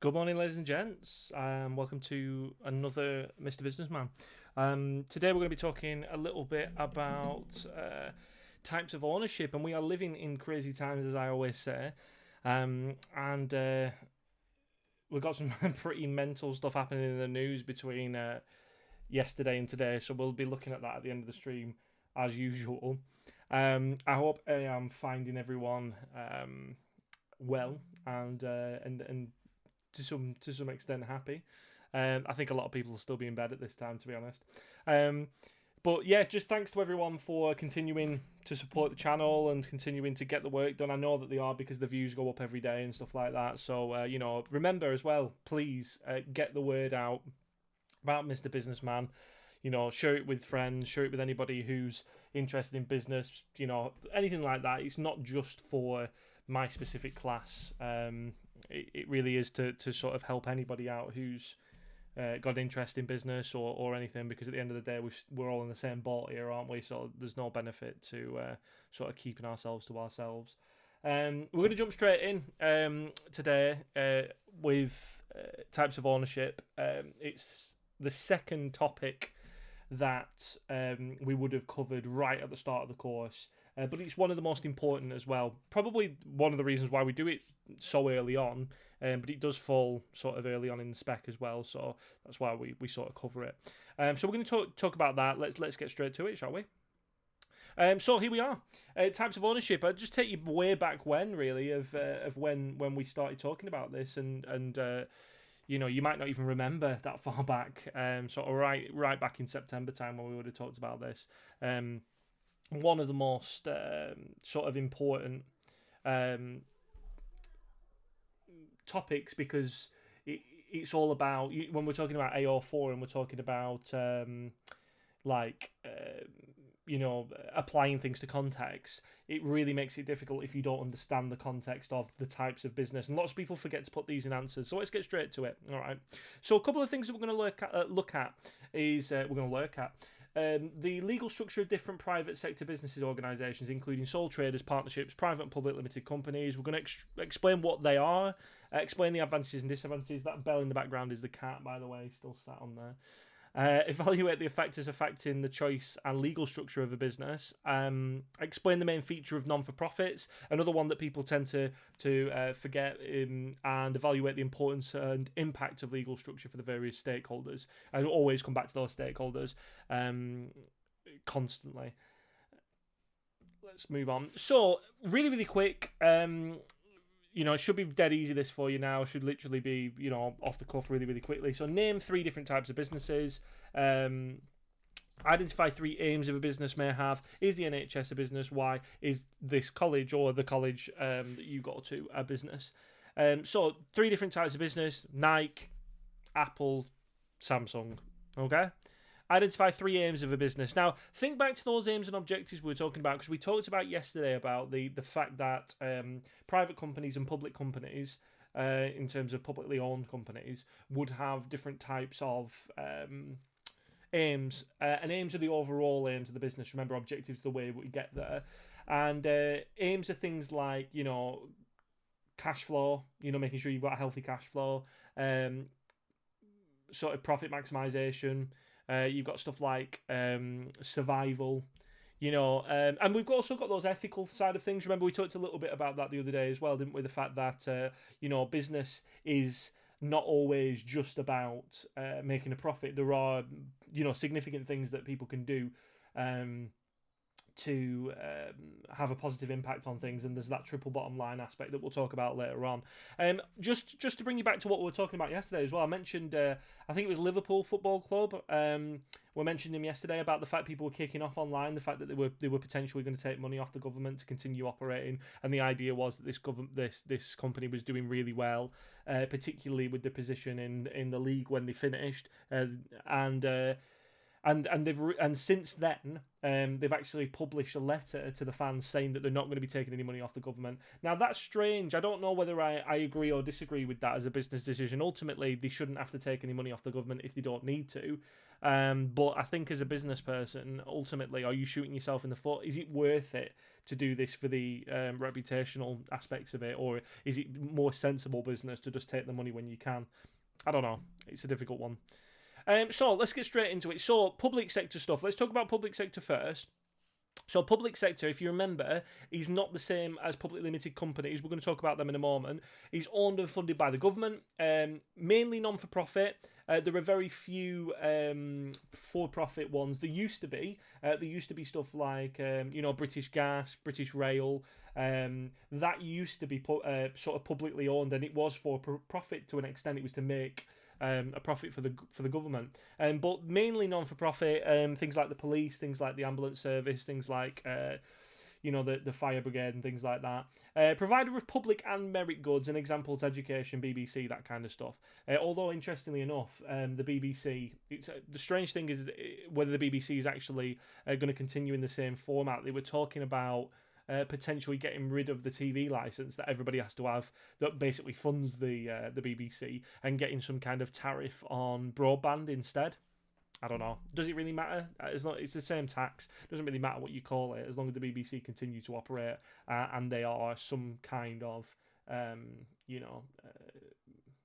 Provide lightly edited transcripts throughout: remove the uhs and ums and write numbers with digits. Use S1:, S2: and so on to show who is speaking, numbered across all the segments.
S1: Good morning, ladies and gents. Welcome to another Mr. Businessman. Today we're going to be talking a little bit about types of ownership, and we are living in crazy times, as I always say. And we've got some pretty mental stuff happening in the news between yesterday and today, so we'll be looking at that at the end of the stream as usual. I hope I am finding everyone well and to some extent happy. I think a lot of people will still be in bed at this time, to be honest. But yeah, just thanks to everyone for continuing to support the channel and continuing to get the work done. I know that they are, because the views go up every day and stuff like that. So remember as well, please get the word out about Mr. Businessman. Share it with friends, share it with anybody who's interested in business, anything like that. It's not just for my specific class. It really is to sort of help anybody out who's got an interest in business or anything, because at the end of the day, we're all in the same boat here, aren't we? So there's no benefit to sort of keeping ourselves to ourselves. We're going to jump straight in today with types of ownership. It's the second topic that we would have covered right at the start of the course, but it's one of the most important as well. Probably one of the reasons why we do it so early on, but it does fall sort of early on in the spec as well, so that's why we sort of cover it. So we're going to talk about that. Let's get straight to it, shall we? So here we are. Types of ownership. I'll just take you way back when, really, of when we started talking about this, and you might not even remember that far back. Sort of right back in September time when we would have talked about this. One of the most sort of important topics, because it's all about, when we're talking about AO4 and we're talking about applying things to context, it really makes it difficult if you don't understand the context of the types of business. And lots of people forget to put these in answers. So let's get straight to it. All right. So a couple of things that we're going to look at is the legal structure of different private sector businesses organisations, including sole traders, partnerships, private and public limited companies. We're going to explain what they are, explain the advantages and disadvantages. That bell in the background is the cat, by the way, still sat on there. Evaluate the factors affecting the choice and legal structure of a business. Explain the main feature of non-for-profits, another one that people tend to forget, and evaluate the importance and impact of legal structure for the various stakeholders. I always come back to those stakeholders constantly. Let's move on. So, really, really quick. It should be dead easy this for you now. It should literally be, off the cuff really, really quickly. So name 3 different types of businesses. Identify 3 aims of a business may have. Is the NHS a business? Why? Is this college or the college that you go to a business? So 3 different types of business: Nike, Apple, Samsung. Okay? Identify 3 aims of a business. Now, think back to those aims and objectives we were talking about, because we talked about yesterday about the fact that private companies and public companies, in terms of publicly owned companies, would have different types of aims. And aims are the overall aims of the business. Remember, objectives are the way we get there. And aims are things like, cash flow, making sure you've got a healthy cash flow, sort of profit maximization. You've got stuff like survival, and we've also got those ethical side of things. Remember, we talked a little bit about that the other day as well, didn't we? The fact that, business is not always just about making a profit. There are, significant things that people can do to have a positive impact on things, and there's that triple bottom line aspect that we'll talk about later on. Just to bring you back to what we were talking about yesterday as well, I mentioned I think it was Liverpool Football Club. We mentioned him yesterday about the fact people were kicking off online, the fact that they were potentially going to take money off the government to continue operating, and the idea was that this company was doing really well, particularly with the position in the league when they finished, and since then, they've actually published a letter to the fans saying that they're not going to be taking any money off the government. Now, that's strange. I don't know whether I agree or disagree with that as a business decision. Ultimately, they shouldn't have to take any money off the government if they don't need to. But I think as a business person, ultimately, are you shooting yourself in the foot? Is it worth it to do this for the reputational aspects of it, or is it more sensible business to just take the money when you can? I don't know. It's a difficult one. So let's get straight into it. So public sector stuff. Let's talk about public sector first. So public sector, if you remember, is not the same as public limited companies. We're going to talk about them in a moment. It's owned and funded by the government, mainly non-for-profit. There are very few for-profit ones. There used to be. There used to be stuff like, British Gas, British Rail. That used to be sort of publicly owned, and it was for profit to an extent. It was to make a profit for the government, but mainly non-for-profit. Things like the police, things like the ambulance service, things like the fire brigade and things like that. Provider of public and merit goods, and examples education, BBC, that kind of stuff. Although interestingly enough, the BBC, the strange thing is whether the BBC is actually going to continue in the same format. They were talking about potentially getting rid of the TV license that everybody has to have, that basically funds the BBC, and getting some kind of tariff on broadband instead. I don't know. Does it really matter? It's the same tax. It doesn't really matter what you call it, as long as the BBC continue to operate and they are some kind of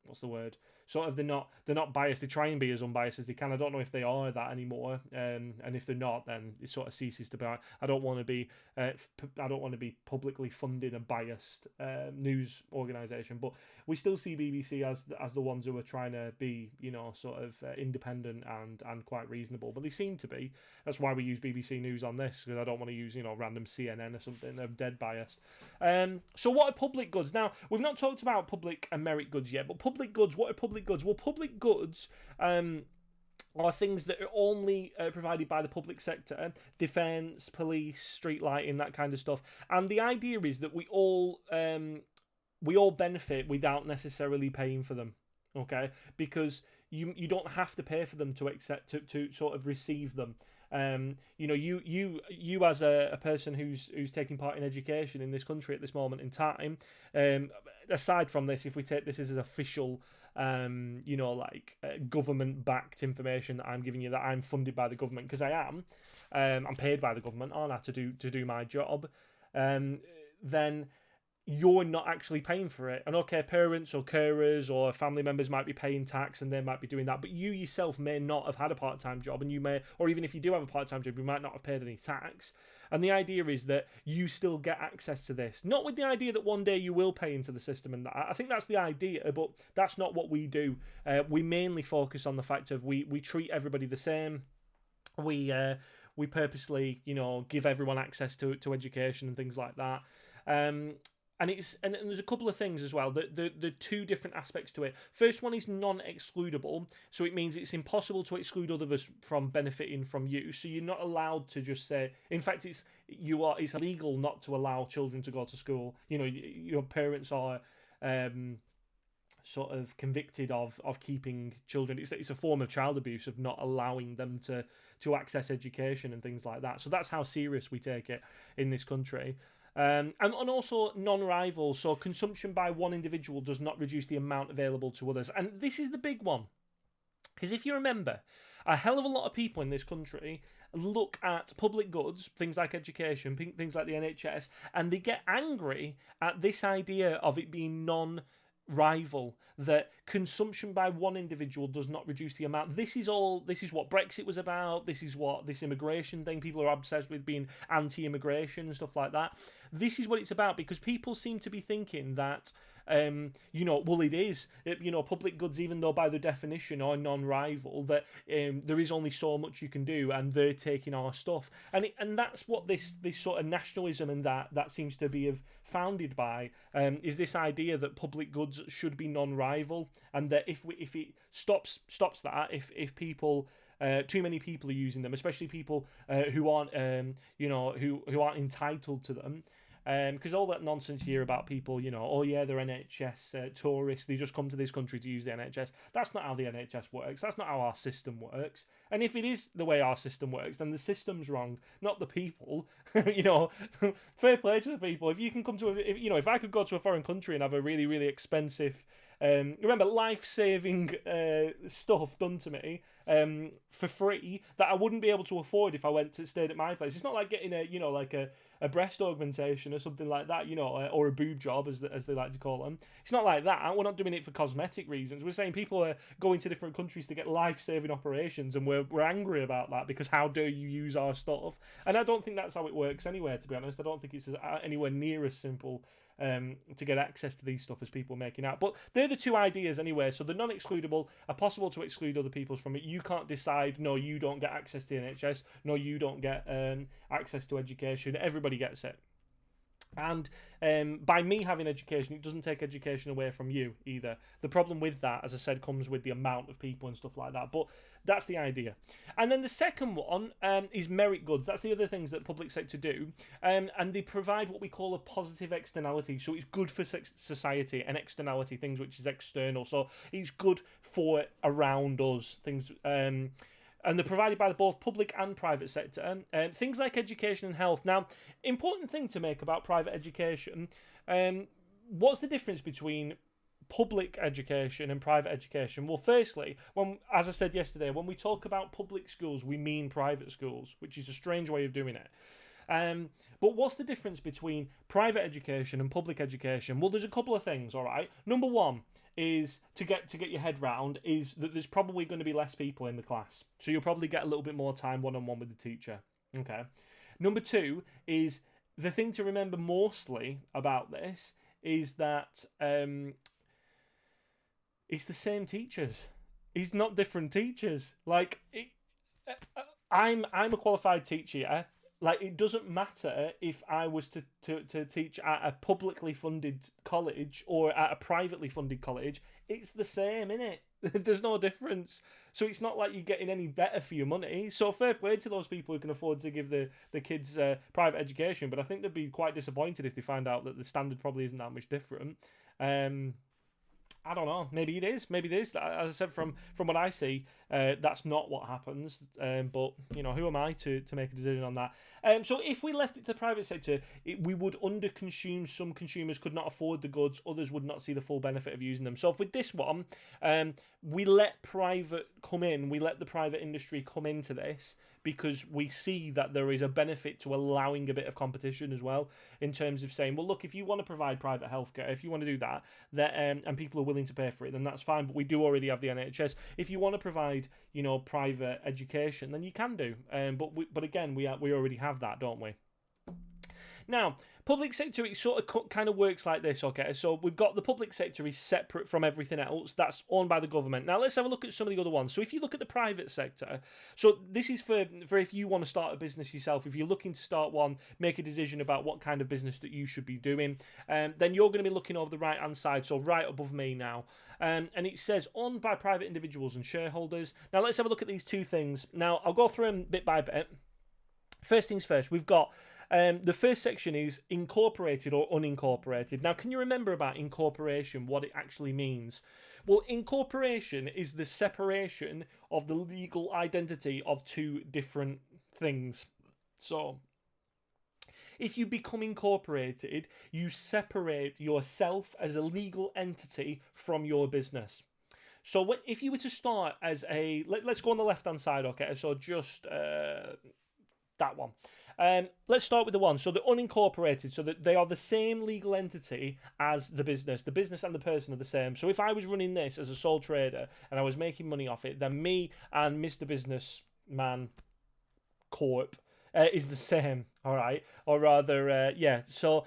S1: what's the word? Sort of, they're not biased. They try and be as unbiased as they can. I don't know if they are that anymore. And if they're not, then it sort of ceases to be. I don't want to be publicly funding a biased news organisation. But we still see BBC as the ones who are trying to be, sort of independent and quite reasonable. But they seem to be. That's why we use BBC News on this, because I don't want to use random CNN or something. They're dead biased. So what are public goods? Now, we've not talked about public and merit goods yet, but public goods. What are public goods? Well, public goods are things that are only provided by the public sector: defence, police, street lighting, that kind of stuff. And the idea is that we all benefit without necessarily paying for them. Okay, because you don't have to pay for them to sort of receive them. You as a person who's taking part in education in this country at this moment in time, aside from this, if we take this as an official, government-backed information that I'm giving you, that I'm funded by the government, because I am, I'm paid by the government, aren't I, to do my job, then you're not actually paying for it. And okay, parents or carers or family members might be paying tax and they might be doing that, but you yourself may not have had a part-time job, and you may, or even if you do have a part-time job, you might not have paid any tax. And the idea is that you still get access to this, not with the idea that one day you will pay into the system, and that I think that's the idea, but that's not what we do. We mainly focus on the fact of we treat everybody the same. We purposely give everyone access to education and things like that. And there's a couple of things as well. The two different aspects to it. First one is non-excludable, so it means it's impossible to exclude others from benefiting from you. So you're not allowed to just say. In fact, it's illegal not to allow children to go to school. Your parents are sort of convicted of keeping children. It's a form of child abuse, of not allowing them to access education and things like that. So that's how serious we take it in this country. And also non-rival, so consumption by one individual does not reduce the amount available to others. And this is the big one, because if you remember, a hell of a lot of people in this country look at public goods, things like education, things like the NHS, and they get angry at this idea of it being non-rival, that consumption by one individual does not reduce the amount. This is what Brexit was about. This is what this immigration thing, people are obsessed with being anti-immigration and stuff like that. This is what it's about, because people seem to be thinking that well, it is, public goods, even though by the definition are non-rival, that there is only so much you can do, and they're taking our stuff, and that's what this sort of nationalism and that seems to be founded by, is this idea that public goods should be non-rival, and that if it stops that, if people, too many people are using them, especially people who aren't who aren't entitled to them. Because all that nonsense here about people, oh yeah, they're NHS tourists, they just come to this country to use the NHS. That's not how the NHS works. That's not how our system works. And if it is the way our system works, then the system's wrong, not the people. Fair play to the people. If you can come to if I could go to a foreign country and have a really, really expensive, remember, life-saving stuff done to me for free that I wouldn't be able to afford if I stayed at my place. It's not like getting a breast augmentation or something like that, or a boob job as they like to call them. It's not like that. We're not doing it for cosmetic reasons. We're saying people are going to different countries to get life-saving operations, and we're angry about that because how dare you use our stuff? And I don't think that's how it works anywhere, to be honest. I don't think it's anywhere near as simple to get access to these stuff as people are making out. But they're the two ideas anyway. So the non-excludable are possible to exclude other people from it. You can't decide, no, you don't get access to the NHS, no, you don't get access to education. Everybody gets it. And by me having education, it doesn't take education away from you either. The problem with that, as I said, comes with the amount of people and stuff like that. But that's the idea. And then the second one is merit goods. That's the other things that public sector do. And they provide what we call a positive externality. So it's good for society, and externality, things which is external. So it's good for around us, things... and they're provided by both public and private sector. Things like education and health. Now, important thing to make about private education, what's the difference between public education and private education? Well, firstly, as I said yesterday, when we talk about public schools, we mean private schools, which is a strange way of doing it. But what's the difference between private education and public education? Well, there's a couple of things, all right? Number one is to get your head round is that there's probably going to be less people in the class. So you'll probably get a little bit more time one-on-one with the teacher. Okay. Number two is the thing to remember mostly about this is that it's the same teachers. It's not different teachers. Like, I'm a qualified teacher, yeah? Like, it doesn't matter if I was to teach at a publicly funded college or at a privately funded college. It's the same, innit? There's no difference. So it's not like you're getting any better for your money. So fair play to those people who can afford to give the kids private education. But I think they'd be quite disappointed if they find out that the standard probably isn't that much different. I don't know. Maybe it is. Maybe it is. As I said, from what I see, that's not what happens. But who am I to make a decision on that? So if we left it to the private sector, we would under-consume. Some consumers could not afford the goods. Others would not see the full benefit of using them. So with this one, we let private come in. We let the private industry come into this because we see that there is a benefit to allowing a bit of competition as well, in terms of saying, well, look, if you want to provide private healthcare, if you want to do that, and people are willing to pay for it, then that's fine. But we do already have the NHS. If you want to provide, private education, then you can do. But again, we already have that, don't we? Now, public sector, it sort of kind of works like this, okay? So we've got the public sector is separate from everything else that's owned by the government. Now, let's have a look at some of the other ones. So if you look at the private sector, so this is for if you want to start a business yourself, if you're looking to start one, make a decision about what kind of business that you should be doing, then you're going to be looking over the right-hand side, so right above me now. And it says, owned by private individuals and shareholders. Now, let's have a look at these two things. Now, I'll go through them bit by bit. First things first, we've got the first section is incorporated or unincorporated. Now, can you remember about incorporation, what it actually means? Well, incorporation is the separation of the legal identity of two different things. So, if you become incorporated, you separate yourself as a legal entity from your business. So, if you were to start as let's go on the left-hand side, okay? So, just that one. Let's start with the one. So the unincorporated, so that they are the same legal entity as the business. The business and the person are the same. So if I was running this as a sole trader and I was making money off it, then me and Mr. Businessman Corp is the same, all right? Or rather, yeah. So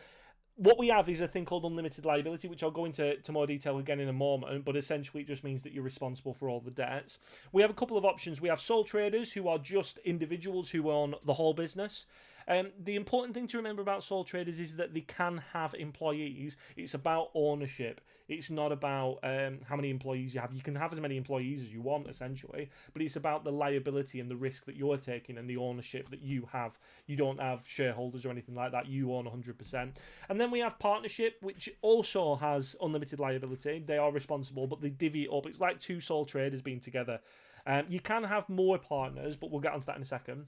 S1: what we have is a thing called unlimited liability, which I'll go into more detail again in a moment, but essentially it just means that you're responsible for all the debts. We have a couple of options. We have sole traders, who are just individuals who own the whole business. The important thing to remember about sole traders is that they can have employees. It's about ownership. It's not about how many employees you have. You can have as many employees as you want, essentially, but it's about the liability and the risk that you're taking and the ownership that you have. You don't have shareholders or anything like that. You own 100%. And then we have partnership, which also has unlimited liability. They are responsible, but they divvy it up. It's like two sole traders being together. You can have more partners, but we'll get onto that in a second.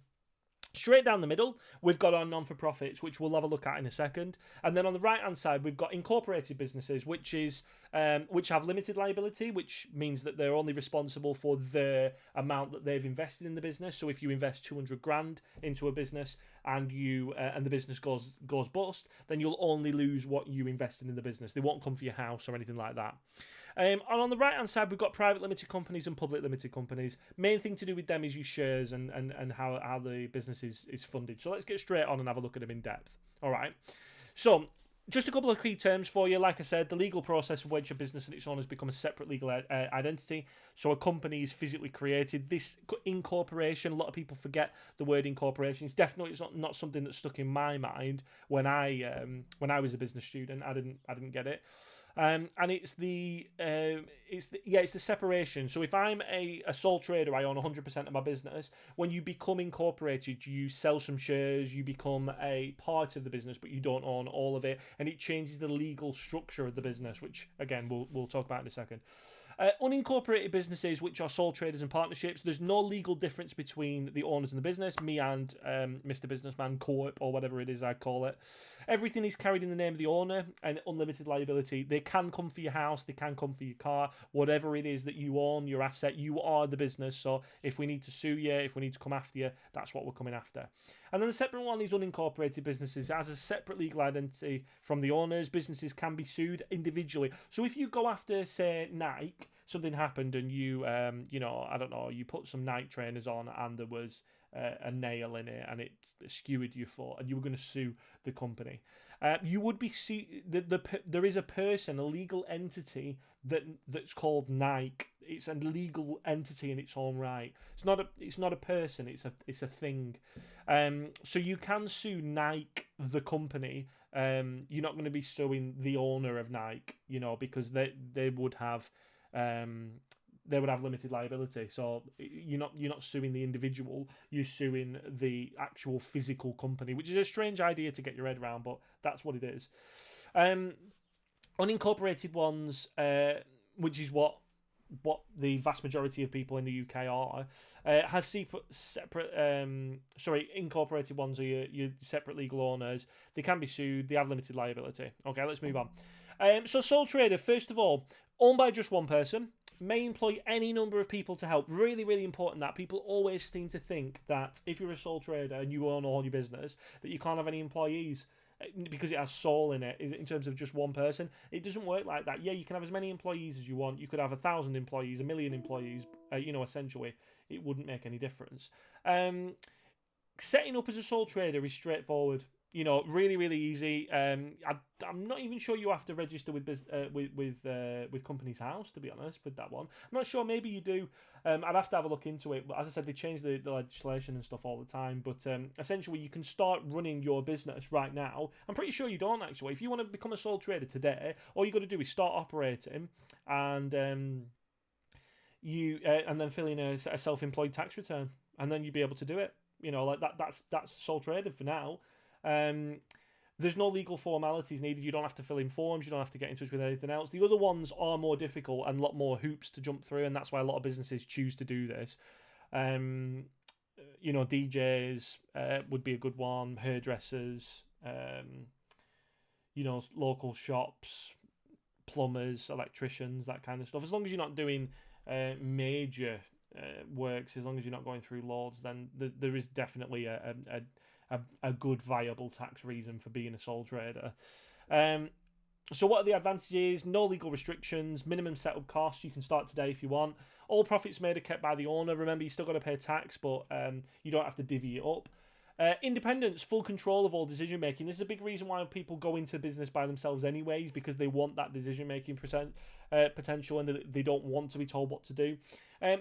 S1: Straight down the middle, we've got our non-for-profits, which we'll have a look at in a second. And then on the right-hand side, we've got incorporated businesses, which have limited liability, which means that they're only responsible for the amount that they've invested in the business. So if you invest 200 grand into a business and the business goes bust, then you'll only lose what you invested in the business. They won't come for your house or anything like that. And on the right-hand side, we've got private limited companies and public limited companies. Main thing to do with them is your shares and how the business is funded. So let's get straight on and have a look at them in depth. All right. So just a couple of key terms for you. Like I said, the legal process of which a business and its owners become a separate legal identity. So a company is physically created. This incorporation, a lot of people forget the word incorporation. It's definitely not something that stuck in my mind when I was a business student. I didn't get it. And it's the separation. So if I'm a sole trader, I own 100% of my business. When you become incorporated, you sell some shares, you become a part of the business, but you don't own all of it, and it changes the legal structure of the business, which again we'll talk about in a second. Unincorporated businesses, which are sole traders and partnerships, there's no legal difference between the owners and the business, me and Mr. Businessman, Coop, or whatever it is I call it. Everything is carried in the name of the owner and unlimited liability. They can come for your house, they can come for your car, whatever it is that you own, your asset, you are the business. So if we need to sue you, if we need to come after you, that's what we're coming after. And then the separate one is unincorporated businesses. As a separate legal identity from the owners, businesses can be sued individually. So if you go after, say, Nike, something happened and you, I don't know, you put some Nike trainers on and there was a nail in it and it skewered your foot and you were going to sue the company. You would be there is a person, a legal entity that's called Nike. It's a legal entity in its own right. It's not a person. It's a thing. So you can sue Nike, the company. You're not going to be suing the owner of Nike, because they would have limited liability. So you're not suing the individual, you're suing the actual physical company, which is a strange idea to get your head around, but that's what it is. Unincorporated ones, which is what the vast majority of people in the UK are, incorporated ones are your separate legal owners. They can be sued, they have limited liability. Okay, let's move on. So sole trader, first of all, owned by just one person, may employ any number of people to help. Really, really important that people always seem to think that if you're a sole trader and you own all your business, that you can't have any employees because it has sole in it, in terms of just one person. It doesn't work like that. Yeah, you can have as many employees as you want. You could have 1,000 employees, 1,000,000 employees, essentially. It wouldn't make any difference. Setting up as a sole trader is straightforward. Really, really easy. I'm not even sure you have to register with Companies House, to be honest, with that one. I'm not sure. Maybe you do. I'd have to have a look into it. But as I said, they change the legislation and stuff all the time. But essentially, you can start running your business right now. I'm pretty sure you don't, actually. If you want to become a sole trader today, all you got to do is start operating and and then fill in a self-employed tax return, and then you'll be able to do it. That's sole trader for now. There's no legal formalities needed. You don't have to fill in forms. You don't have to get in touch with anything else. The other ones are more difficult and a lot more hoops to jump through, and that's why a lot of businesses choose to do this. DJs would be a good one. Hairdressers, local shops, plumbers, electricians, that kind of stuff. As long as you're not doing major works, as long as you're not going through loads, then there is definitely a good viable tax reason for being a sole trader. So what are the advantages? No legal restrictions, minimum setup costs. You can start today if you want. All profits made are kept by the owner. Remember, you still got to pay tax, but you don't have to divvy it up. Independence, full control of all decision making. This is a big reason why people go into business by themselves anyways, because they want that decision making potential and they don't want to be told what to do.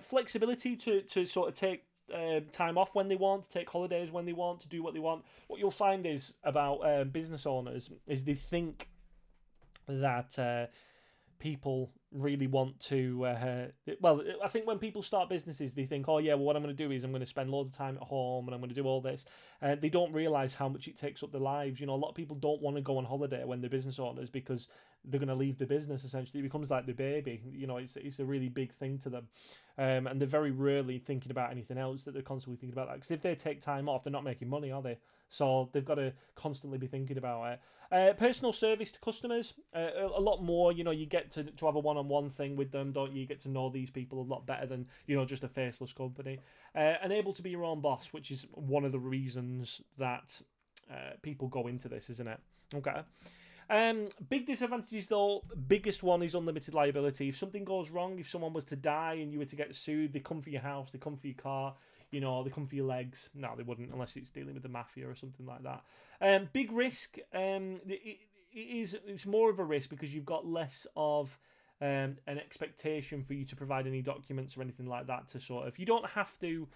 S1: Flexibility to sort of take time off when they want, to take holidays when they want, to do what they want. What you'll find is about business owners is they think that people really want to I think when people start businesses they think, what I'm going to do is I'm going to spend loads of time at home and I'm going to do all this. They don't realise how much it takes up their lives. A lot of people don't want to go on holiday when they're business owners because they're going to leave the business. Essentially, it becomes like the baby. It's a really big thing to them. and they're very rarely thinking about anything else, that they're constantly thinking about that. Because if they take time off, they're not making money, are they? So they've got to constantly be thinking about it. Personal service to customers, a lot more. You get to have a one-on-one thing with them, don't you? You get to know these people a lot better than just a faceless company. And able to be your own boss, which is one of the reasons that people go into this, isn't it? Okay. Big disadvantages though. Biggest one is unlimited liability. If something goes wrong, if someone was to die and you were to get sued, they come for your house, they come for your car, they come for your legs. No, they wouldn't, unless it's dealing with the mafia or something like that. Big risk. It's more of a risk because you've got less of an expectation for you to provide any documents or anything like that to sort of. You don't have to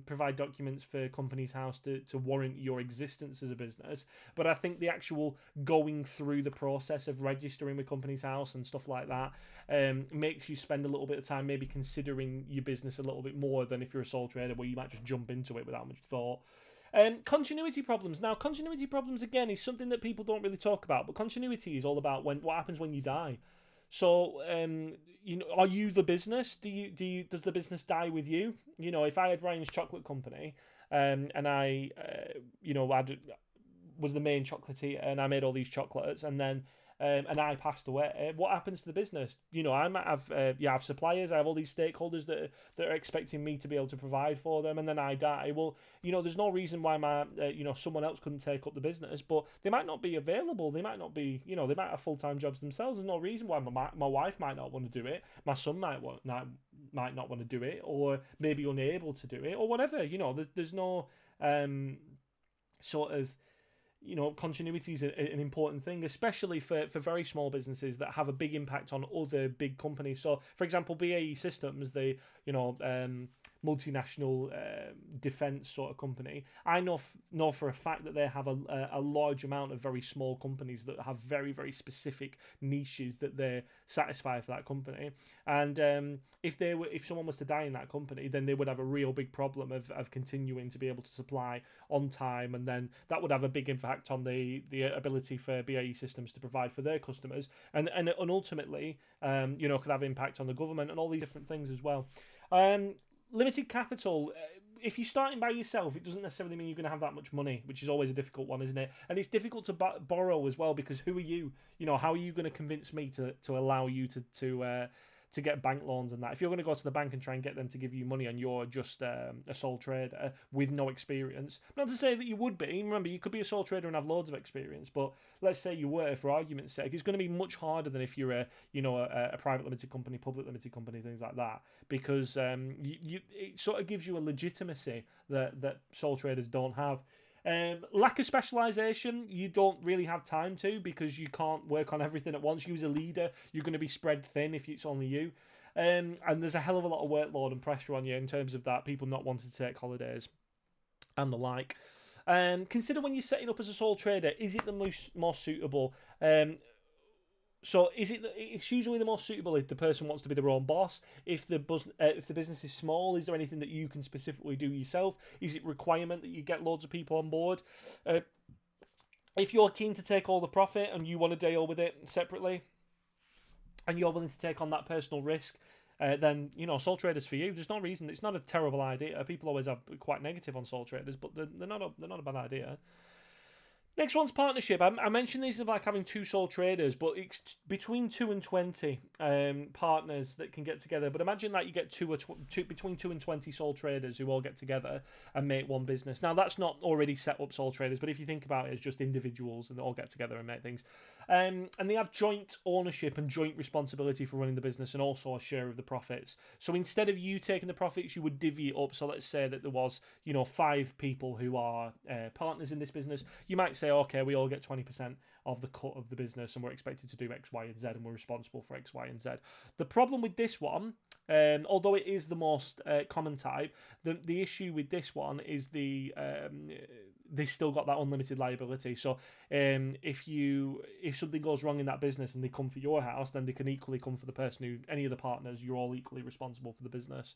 S1: provide documents for Companies House to warrant your existence as a business, but I think the actual going through the process of registering with Companies House and stuff like that makes you spend a little bit of time maybe considering your business a little bit more than if you're a sole trader, where you might just jump into it without much thought. Continuity problems. Now, continuity problems again is something that people don't really talk about, but continuity is all about what happens when you die. So, are you the business? Does the business die with you? If I had Ryan's Chocolate Company, and I, was the main chocolatier, and I made all these chocolates, and then and I passed away, what happens to the business? I might have suppliers, I have all these stakeholders that are expecting me to be able to provide for them, and then I die. Well, there's no reason why someone else couldn't take up the business, but they might not be available. They might not be, they might have full-time jobs themselves. There's no reason why my wife might not want to do it. My son might not want to do it, or maybe unable to do it, or whatever. There's no sort of. Continuity is an important thing, especially for very small businesses that have a big impact on other big companies. So, for example, BAE Systems, the multinational defense sort of company, I know for a fact that they have a large amount of very small companies that have very, very specific niches that they satisfy for that company. And if someone was to die in that company, then they would have a real big problem of continuing to be able to supply on time, and then that would have a big impact on the ability for BAE Systems to provide for their customers, and ultimately could have impact on the government and all these different things as well. Limited capital. If you're starting by yourself, it doesn't necessarily mean you're going to have that much money, which is always a difficult one, isn't it? And it's difficult to borrow as well, because who are you? How are you going to convince me to allow you to get bank loans and that? If you're going to go to the bank and try and get them to give you money and you're just a sole trader with no experience, not to say that you would be. Remember, you could be a sole trader and have loads of experience, but let's say you were, for argument's sake, it's going to be much harder than if you're a private limited company, public limited company, things like that, because it sort of gives you a legitimacy that sole traders don't have. Lack of specialisation, you don't really have time to, because you can't work on everything at once. You as a leader, you're going to be spread thin if it's only you. And there's a hell of a lot of workload and pressure on you in terms of that, people not wanting to take holidays and the like. Consider when you're setting up as a sole trader, is it the more suitable? So it's usually the most suitable if the person wants to be their own boss. If the business is small, is there anything that you can specifically do yourself? Is it requirement that you get loads of people on board? If you're keen to take all the profit and you want to deal with it separately, and you're willing to take on that personal risk, then sole traders for you. There's no reason. It's not a terrible idea. People always are quite negative on sole traders, but they're not a bad idea. Next one's partnership. I mentioned these of like having two sole traders, but it's between 2 and 20 partners that can get together. But imagine that you get between 2 and 20 sole traders who all get together and make one business. Now, that's not already set up sole traders, but if you think about it as just individuals and they all get together and make things. And they have joint ownership and joint responsibility for running the business, and also a share of the profits. So instead of you taking the profits, you would divvy it up. So let's say that there was 5 people who are partners in this business. You might say, okay, we all get 20% of the cut of the business, and we're expected to do X, Y, and Z, and we're responsible for X, Y, and Z. The problem with this one, although it is the most common type, the issue with this one is they still got that unlimited liability. So if something goes wrong in that business and they come for your house, then they can equally come for the person any of the partners. You're all equally responsible for the business.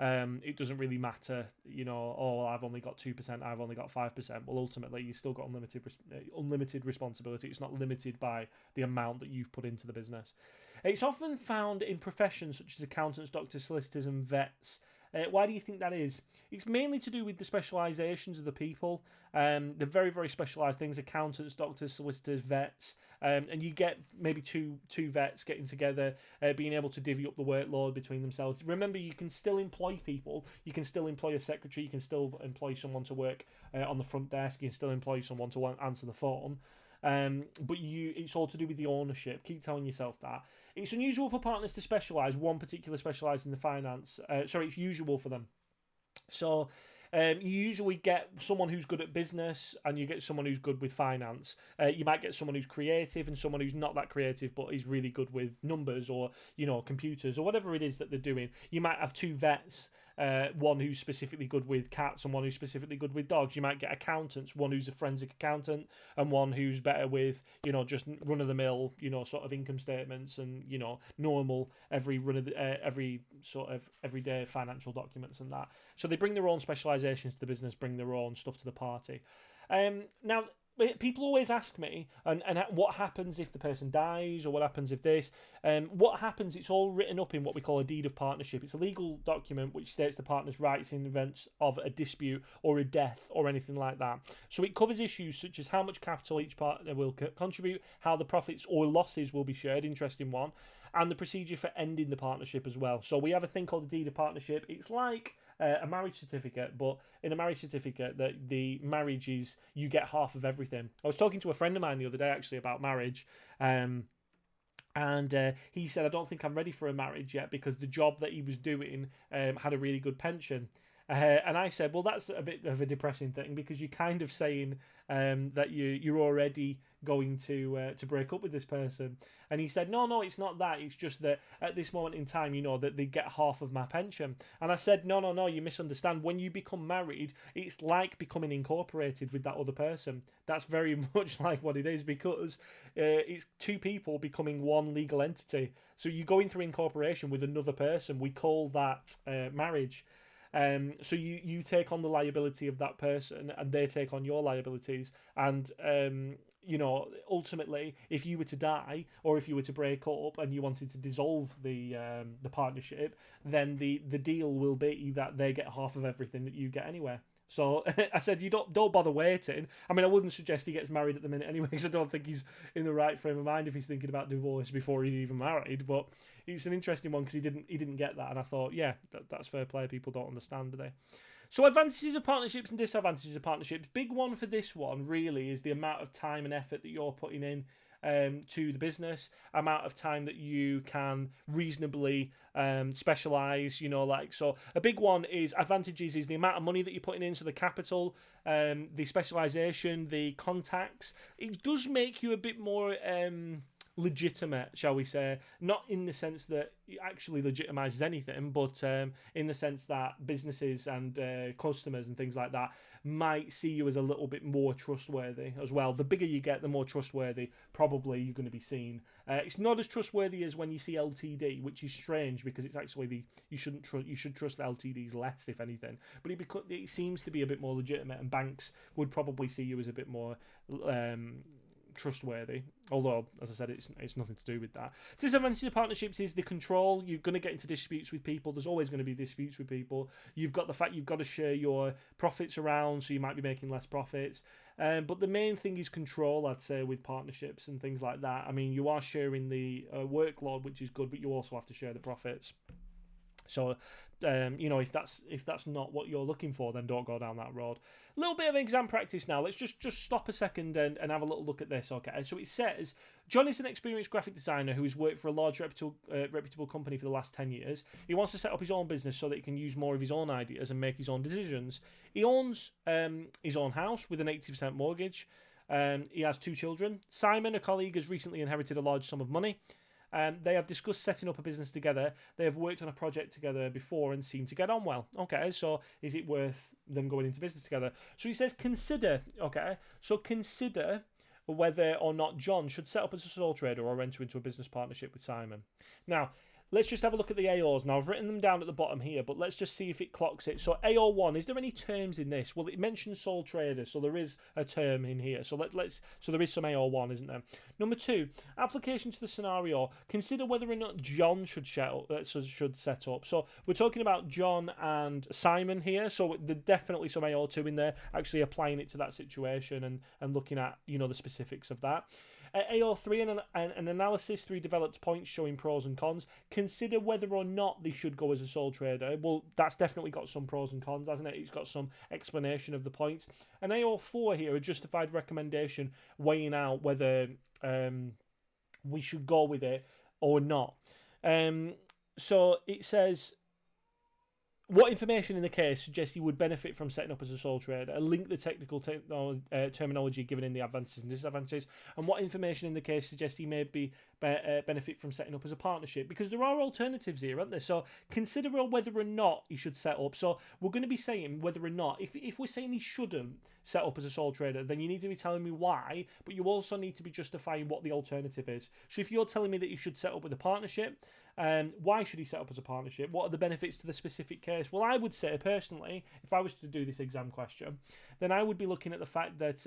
S1: It doesn't really matter, oh, I've only got 2%, I've only got 5%. Well, ultimately, you've still got unlimited responsibility. It's not limited by the amount that you've put into the business. It's often found in professions such as accountants, doctors, solicitors, and vets. Why do you think that is? It's mainly to do with the specialisations of the people. The very, very specialised things: accountants, doctors, solicitors, vets, and you get maybe two vets getting together, being able to divvy up the workload between themselves. Remember, you can still employ people. You can still employ a secretary. You can still employ someone to work on the front desk. You can still employ someone to answer the phone. But it's all to do with the ownership. Keep telling yourself that. It's unusual for partners to specialise. One particular specialise in the finance. It's usual for them. So you usually get someone who's good at business, and you get someone who's good with finance. You might get someone who's creative and someone who's not that creative but is really good with numbers or computers or whatever it is that they're doing. You might have two vets. One who's specifically good with cats and one who's specifically good with dogs. You might get accountants, one who's a forensic accountant and one who's better with, just run-of-the-mill, sort of income statements and, normal every sort of everyday financial documents and that. So they bring their own specialisations to the business, bring their own stuff to the party. Now, people always ask me, and what happens if the person dies, or what happens if this? What happens, it's all written up in what we call a deed of partnership. It's a legal document which states the partner's rights in events of a dispute or a death or anything like that. So it covers issues such as how much capital each partner will contribute, how the profits or losses will be shared, interesting one, and the procedure for ending the partnership as well. So we have a thing called a deed of partnership. It's like a marriage certificate, but in a marriage certificate, that the marriage is, you get half of everything. I was talking to a friend of mine the other day actually about marriage, and he said, I don't think I'm ready for a marriage yet because the job that he was doing had a really good pension. And I said, well, that's a bit of a depressing thing, because you're kind of saying that you're already going to break up with this person. And he said, no, it's not that. It's just that at this moment in time, that they get half of my pension. And I said, no, you misunderstand. When you become married, it's like becoming incorporated with that other person. That's very much like what it is, because it's two people becoming one legal entity. So you go into incorporation with another person. We call that marriage. So you take on the liability of that person, and they take on your liabilities. And ultimately, if you were to die, or if you were to break up and you wanted to dissolve the partnership, then the deal will be that they get half of everything that you get anyway. So I said, you don't bother waiting. I mean, I wouldn't suggest he gets married at the minute anyway, because I don't think he's in the right frame of mind if he's thinking about divorce before he's even married. But it's an interesting one, because he didn't get that, and I thought, yeah, that's fair play. People don't understand, do they? So advantages of partnerships and disadvantages of partnerships. Big one for this one really is the amount of time and effort that you're putting in to the business, amount of time that you can reasonably specialise, so a big one is advantages is the amount of money that you're putting in, so the capital, the specialisation, the contacts. It does make you a bit more legitimate, shall we say, not in the sense that it actually legitimizes anything, but in the sense that businesses and customers and things like that might see you as a little bit more trustworthy as well. The bigger you get, the more trustworthy probably you're going to be seen. It's not as trustworthy as when you see LTD, which is strange, because it's actually you should trust LTDs less, if anything. But it seems to be a bit more legitimate, and banks would probably see you as a bit more trustworthy, although as I said, it's nothing to do with that. Disadvantage of partnerships is the control. You're going to get into disputes with people. There's always going to be disputes with people. You've got the fact you've got to share your profits around, so you might be making less profits, but the main thing is control, I'd say, with partnerships and things like that. I mean, you are sharing the workload, which is good, but you also have to share the profits. So, if that's not what you're looking for, then don't go down that road. A little bit of exam practice now. Let's just stop a second and have a little look at this, okay? So it says, John is an experienced graphic designer who has worked for a large reputable company for the last 10 years. He wants to set up his own business so that he can use more of his own ideas and make his own decisions. He owns his own house with an 80% mortgage. He has 2 children. Simon, a colleague, has recently inherited a large sum of money. They have discussed setting up a business together. They have worked on a project together before and seem to get on well. Okay, so is it worth them going into business together? So he says consider, okay, so consider whether or not John should set up as a sole trader or enter into a business partnership with Simon. Now, let's just have a look at the AOs. Now, I've written them down at the bottom here, but let's just see if it clocks it. So AO1, is there any terms in this? Well, it mentions sole trader, so there is a term in here. So so there is some AO1, isn't there? Number 2, application to the scenario. Consider whether or not John should set up. So we're talking about John and Simon here. So there's definitely some AO2 in there, actually applying it to that situation and looking at, the specifics of that. AO3, an analysis through developed points showing pros and cons. Consider whether or not they should go as a sole trader. Well, that's definitely got some pros and cons, hasn't it? It's got some explanation of the points. And AO4 here, a justified recommendation, weighing out whether we should go with it or not. So it says, what information in the case suggests he would benefit from setting up as a sole trader? Link the technical terminology given in the advantages and disadvantages. And what information in the case suggests he may benefit from setting up as a partnership? Because there are alternatives here, aren't there? So consider whether or not he should set up. So we're going to be saying whether or not, if we're saying he shouldn't set up as a sole trader, then you need to be telling me why, but you also need to be justifying what the alternative is. So if you're telling me that you should set up with a partnership, why should he set up as a partnership? What are the benefits to the specific case? Well, I would say personally, if I was to do this exam question, then I would be looking at the fact that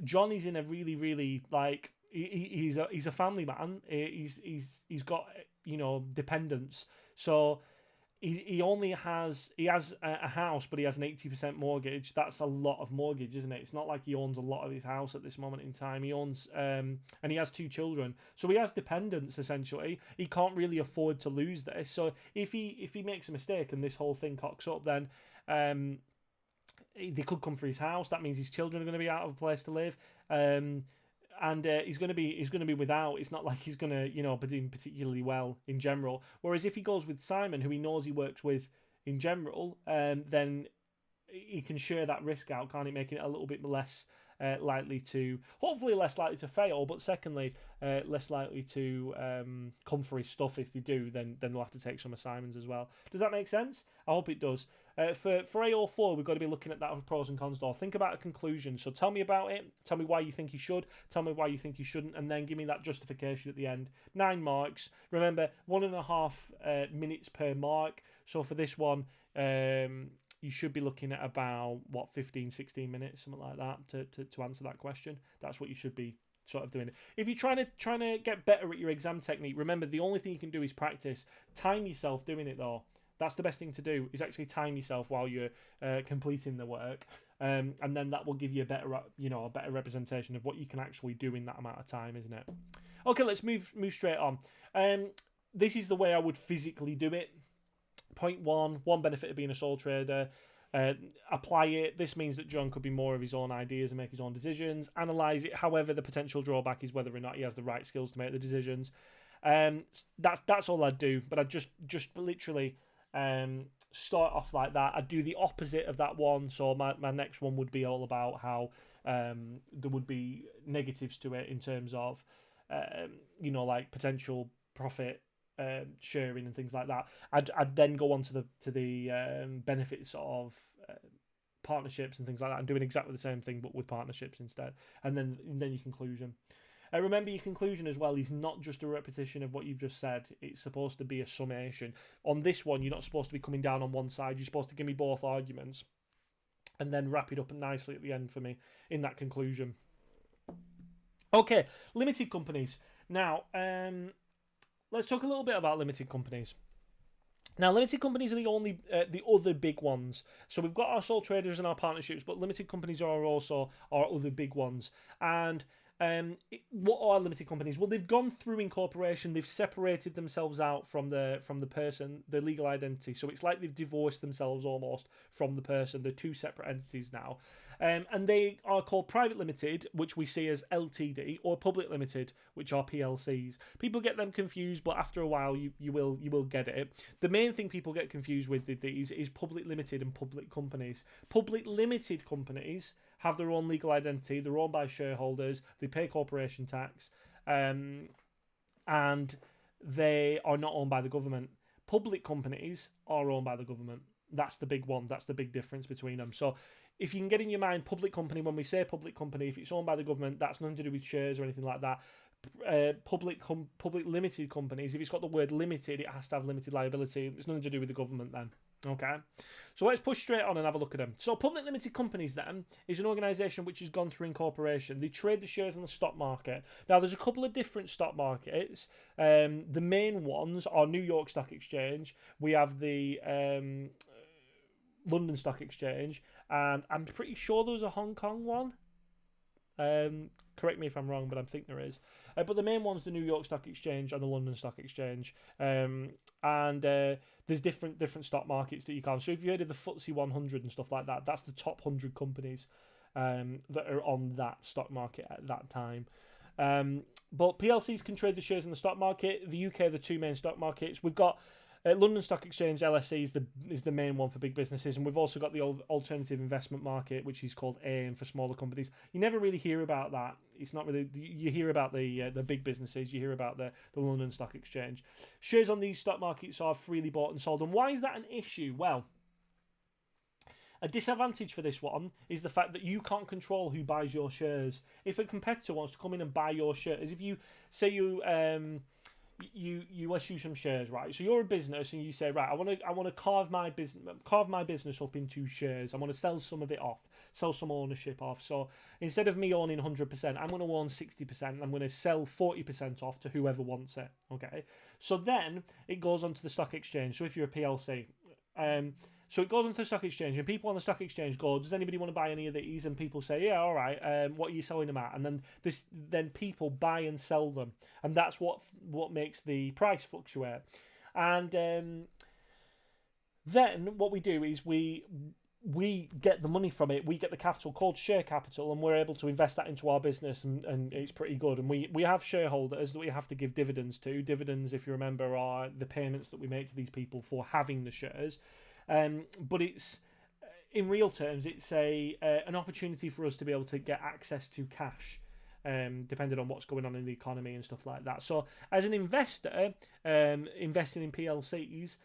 S1: John is in a really, really he's a family man. He's got dependents. So he has a house, but he has an 80% mortgage. That's a lot of mortgage, isn't it? It's not like he owns a lot of his house at this moment in time. He owns and he has 2 children, so he has dependents essentially. He can't really afford to lose this. So if he makes a mistake and this whole thing cocks up, then they could come for his house. That means his children are going to be out of a place to live. And he's going to be without. It's not like he's going to be doing particularly well in general. Whereas if he goes with Simon, who he knows he works with in general, then he can share that risk out, can't he? Making it a little bit less hopefully less likely to fail, but secondly, less likely to come for his stuff. If they do, then they'll have to take some of Simon's as well. Does that make sense? I hope it does. For AO4, we've got to be looking at that with pros and cons door. Think about a conclusion. So tell me about it. Tell me why you think you should. Tell me why you think you shouldn't, and then give me that justification at the end. 9 marks. Remember, 1.5 minutes per mark. So for this one, you should be looking at about 15, 16 minutes, something like that, to answer that question. That's what you should be sort of doing. If you're trying to get better at your exam technique, remember the only thing you can do is practice. Time yourself doing it though. That's the best thing to do, is actually time yourself while you're completing the work, and then that will give you a better representation of what you can actually do in that amount of time, isn't it? Okay, let's move straight on. This is the way I would physically do it. Point one benefit of being a sole trader. Apply it. This means that John could be more of his own ideas and make his own decisions. Analyze it. However, the potential drawback is whether or not he has the right skills to make the decisions. That's all I'd do. But I'd just literally start off like that. I'd do the opposite of that one. So my next one would be all about how there would be negatives to it in terms of like potential profit sharing and things like that. I'd then go on to the benefits of partnerships and things like that, and doing exactly the same thing but with partnerships instead, and then your conclusion. Remember, your conclusion as well is not just a repetition of what you've just said. It's supposed to be a summation. On this one, you're not supposed to be coming down on one side. You're supposed to give me both arguments and then wrap it up nicely at the end for me in that conclusion. Okay, limited companies. Now, let's talk a little bit about limited companies. Now, limited companies are the other big ones. So we've got our sole traders and our partnerships, but limited companies are also our other big ones. And what are limited companies? Well, they've gone through incorporation. They've separated themselves out from the person, the legal identity. So it's like they've divorced themselves almost from the person. They're 2 separate entities now. And they are called private limited, which we see as LTD, or public limited, which are PLCs. People get them confused, but after a while you will get it. The main thing people get confused with these is public limited and public companies. Public limited companies have their own legal identity. They're owned by shareholders. They pay corporation tax, and they are not owned by the government. Public companies are owned by the government. That's the big one. That's the big difference between them. So if you can get in your mind public company, when we say public company, if it's owned by the government, that's nothing to do with shares or anything like that. public limited companies, if it's got the word limited, it has to have limited liability. It's nothing to do with the government then. Okay, so let's push straight on and have a look at them. So public limited companies then is an organisation which has gone through incorporation. They trade the shares on the stock market. Now there's a couple of different stock markets. The main ones are New York Stock Exchange. We have the London Stock Exchange, and I'm pretty sure there was a Hong Kong one. Correct me if I'm wrong, but I think there is. But the main one's the New York Stock Exchange and the London Stock Exchange. There's different stock markets that you can. So if you heard of the FTSE 100 and stuff like that, that's the top 100 companies that are on that stock market at that time. But PLCs can trade the shares in the stock market. The UK are the two main stock markets. We've got London Stock Exchange, LSE, is the main one for big businesses, and we've also got the alternative investment market, which is called AIM for smaller companies. You never really hear about that. It's not really, you hear about the big businesses. You hear about the London Stock Exchange. Shares on these stock markets are freely bought and sold. And why is that an issue? Well, a disadvantage for this one is the fact that you can't control who buys your shares. If a competitor wants to come in and buy your shares, if you say you issue some shares, right? So you're a business and you say, right, I want to carve my business up into shares. I want to sell some of it off, sell some ownership off. So instead of me owning 100%, I'm going to own 60%. I'm going to sell 40% off to whoever wants it. Okay. So then it goes onto the stock exchange. So if you're a PLC, so it goes onto the stock exchange, and people on the stock exchange go, does anybody want to buy any of these? And people say, yeah, all right. What are you selling them at? And then people buy and sell them, and that's what makes the price fluctuate. And then what we do is we get the money from it. We get the capital called share capital, and we're able to invest that into our business, and it's pretty good. And we have shareholders that we have to give dividends to. Dividends, if you remember, are the payments that we make to these people for having the shares. But it's in real terms, it's an opportunity for us to be able to get access to cash, depending on what's going on in the economy and stuff like that. So, as an investor, investing in PLCs,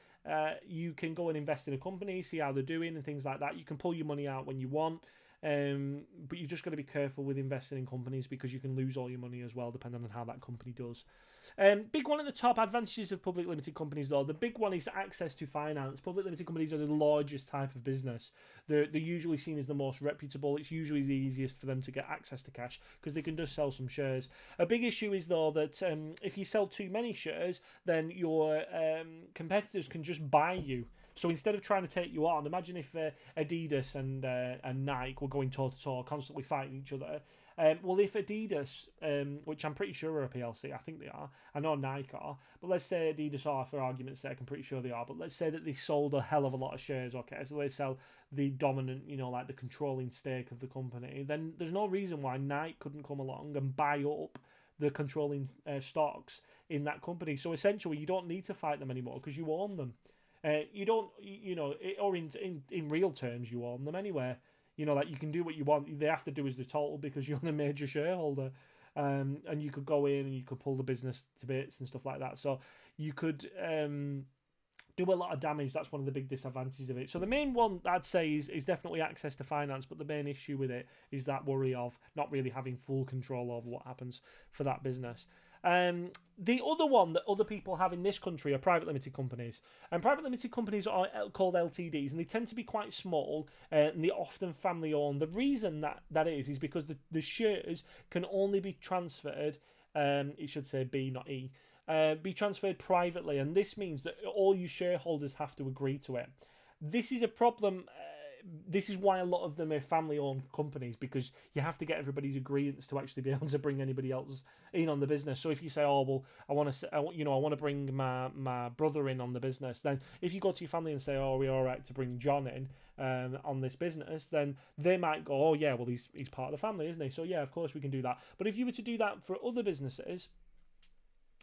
S1: you can go and invest in a company, see how they're doing and things like that. You can pull your money out when you want, but you've just got to be careful with investing in companies because you can lose all your money as well, depending on how that company does. Big one at the top, advantages of public limited companies though. The big one is access to finance. Public limited companies are the largest type of business. They're usually seen as the most reputable. It's usually the easiest for them to get access to cash because they can just sell some shares. A big issue is though that if you sell too many shares, then your competitors can just buy you. So instead of trying to take you on, imagine if Adidas and Nike were going toe-to-toe, constantly fighting each other. Well, if Adidas, which I'm pretty sure are a PLC, I think they are, I know Nike are, but let's say Adidas are, for argument's sake, I'm pretty sure they are, but let's say that they sold a hell of a lot of shares, okay, so they sell the dominant, like the controlling stake of the company, then there's no reason why Nike couldn't come along and buy up the controlling stocks in that company. So essentially, you don't need to fight them anymore because you own them. You don't, or in real terms, you own them anyway. Like you can do what you want. They have to do as they're told because you're the major shareholder. And you could go in and you could pull the business to bits and stuff like that. So you could do a lot of damage. That's one of the big disadvantages of it. So the main one I'd say is definitely access to finance, but the main issue with it is that worry of not really having full control over what happens for that business. The other one that other people have in this country are private limited companies. And private limited companies are called LTDs, and they tend to be quite small, and they're often family owned. The reason that is because the shares can only be transferred, it should say B, not E, be transferred privately, and this means that all your shareholders have to agree to it. This is a problem. This is why a lot of them are family-owned companies, because you have to get everybody's agreements to actually be able to bring anybody else in on the business. So if you say, "Oh well, I want to bring my brother in on the business," then if you go to your family and say, "Oh, are we all right to bring John in on this business?" then they might go, "Oh yeah, well he's part of the family, isn't he? So yeah, of course we can do that." But if you were to do that for other businesses,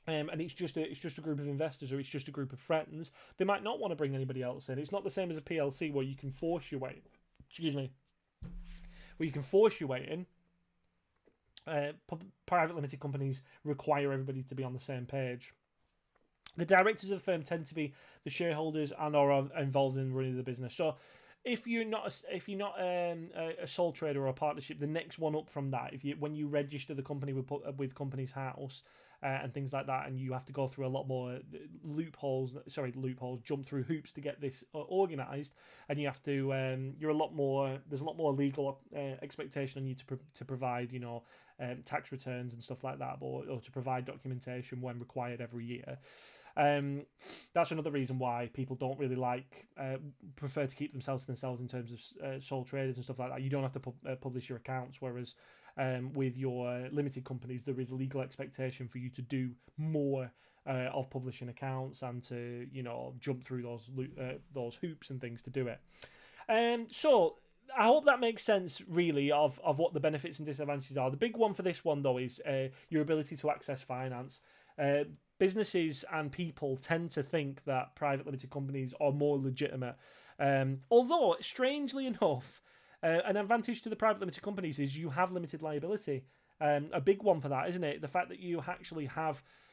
S1: and it's just a group of investors or it's just a group of friends, they might not want to bring anybody else in. It's not the same as a PLC where you can force your way. Where you can force your way in. Private limited companies require everybody to be on the same page. The directors of the firm tend to be the shareholders and are involved in running the business. So if you're not a sole trader or a partnership, the next one up from that, when you register the company with Companies House and things like that, and you have to go through a lot more jump through hoops to get this organised, and you have to there's a lot more legal expectation on you to provide tax returns and stuff like that, or to provide documentation when required every year. That's another reason why people don't really prefer to keep themselves to themselves in terms of sole traders and stuff like that. You don't have to publish your accounts, whereas with your limited companies, there is a legal expectation for you to do more of publishing accounts and to jump through those hoops and things to do it. So I hope that makes sense, really, of what the benefits and disadvantages are. The big one for this one, though, is your ability to access finance. Businesses and people tend to think that private limited companies are more legitimate. Although, strangely enough, an advantage to the private limited companies is you have limited liability. A big one for that, isn't it? The fact that you actually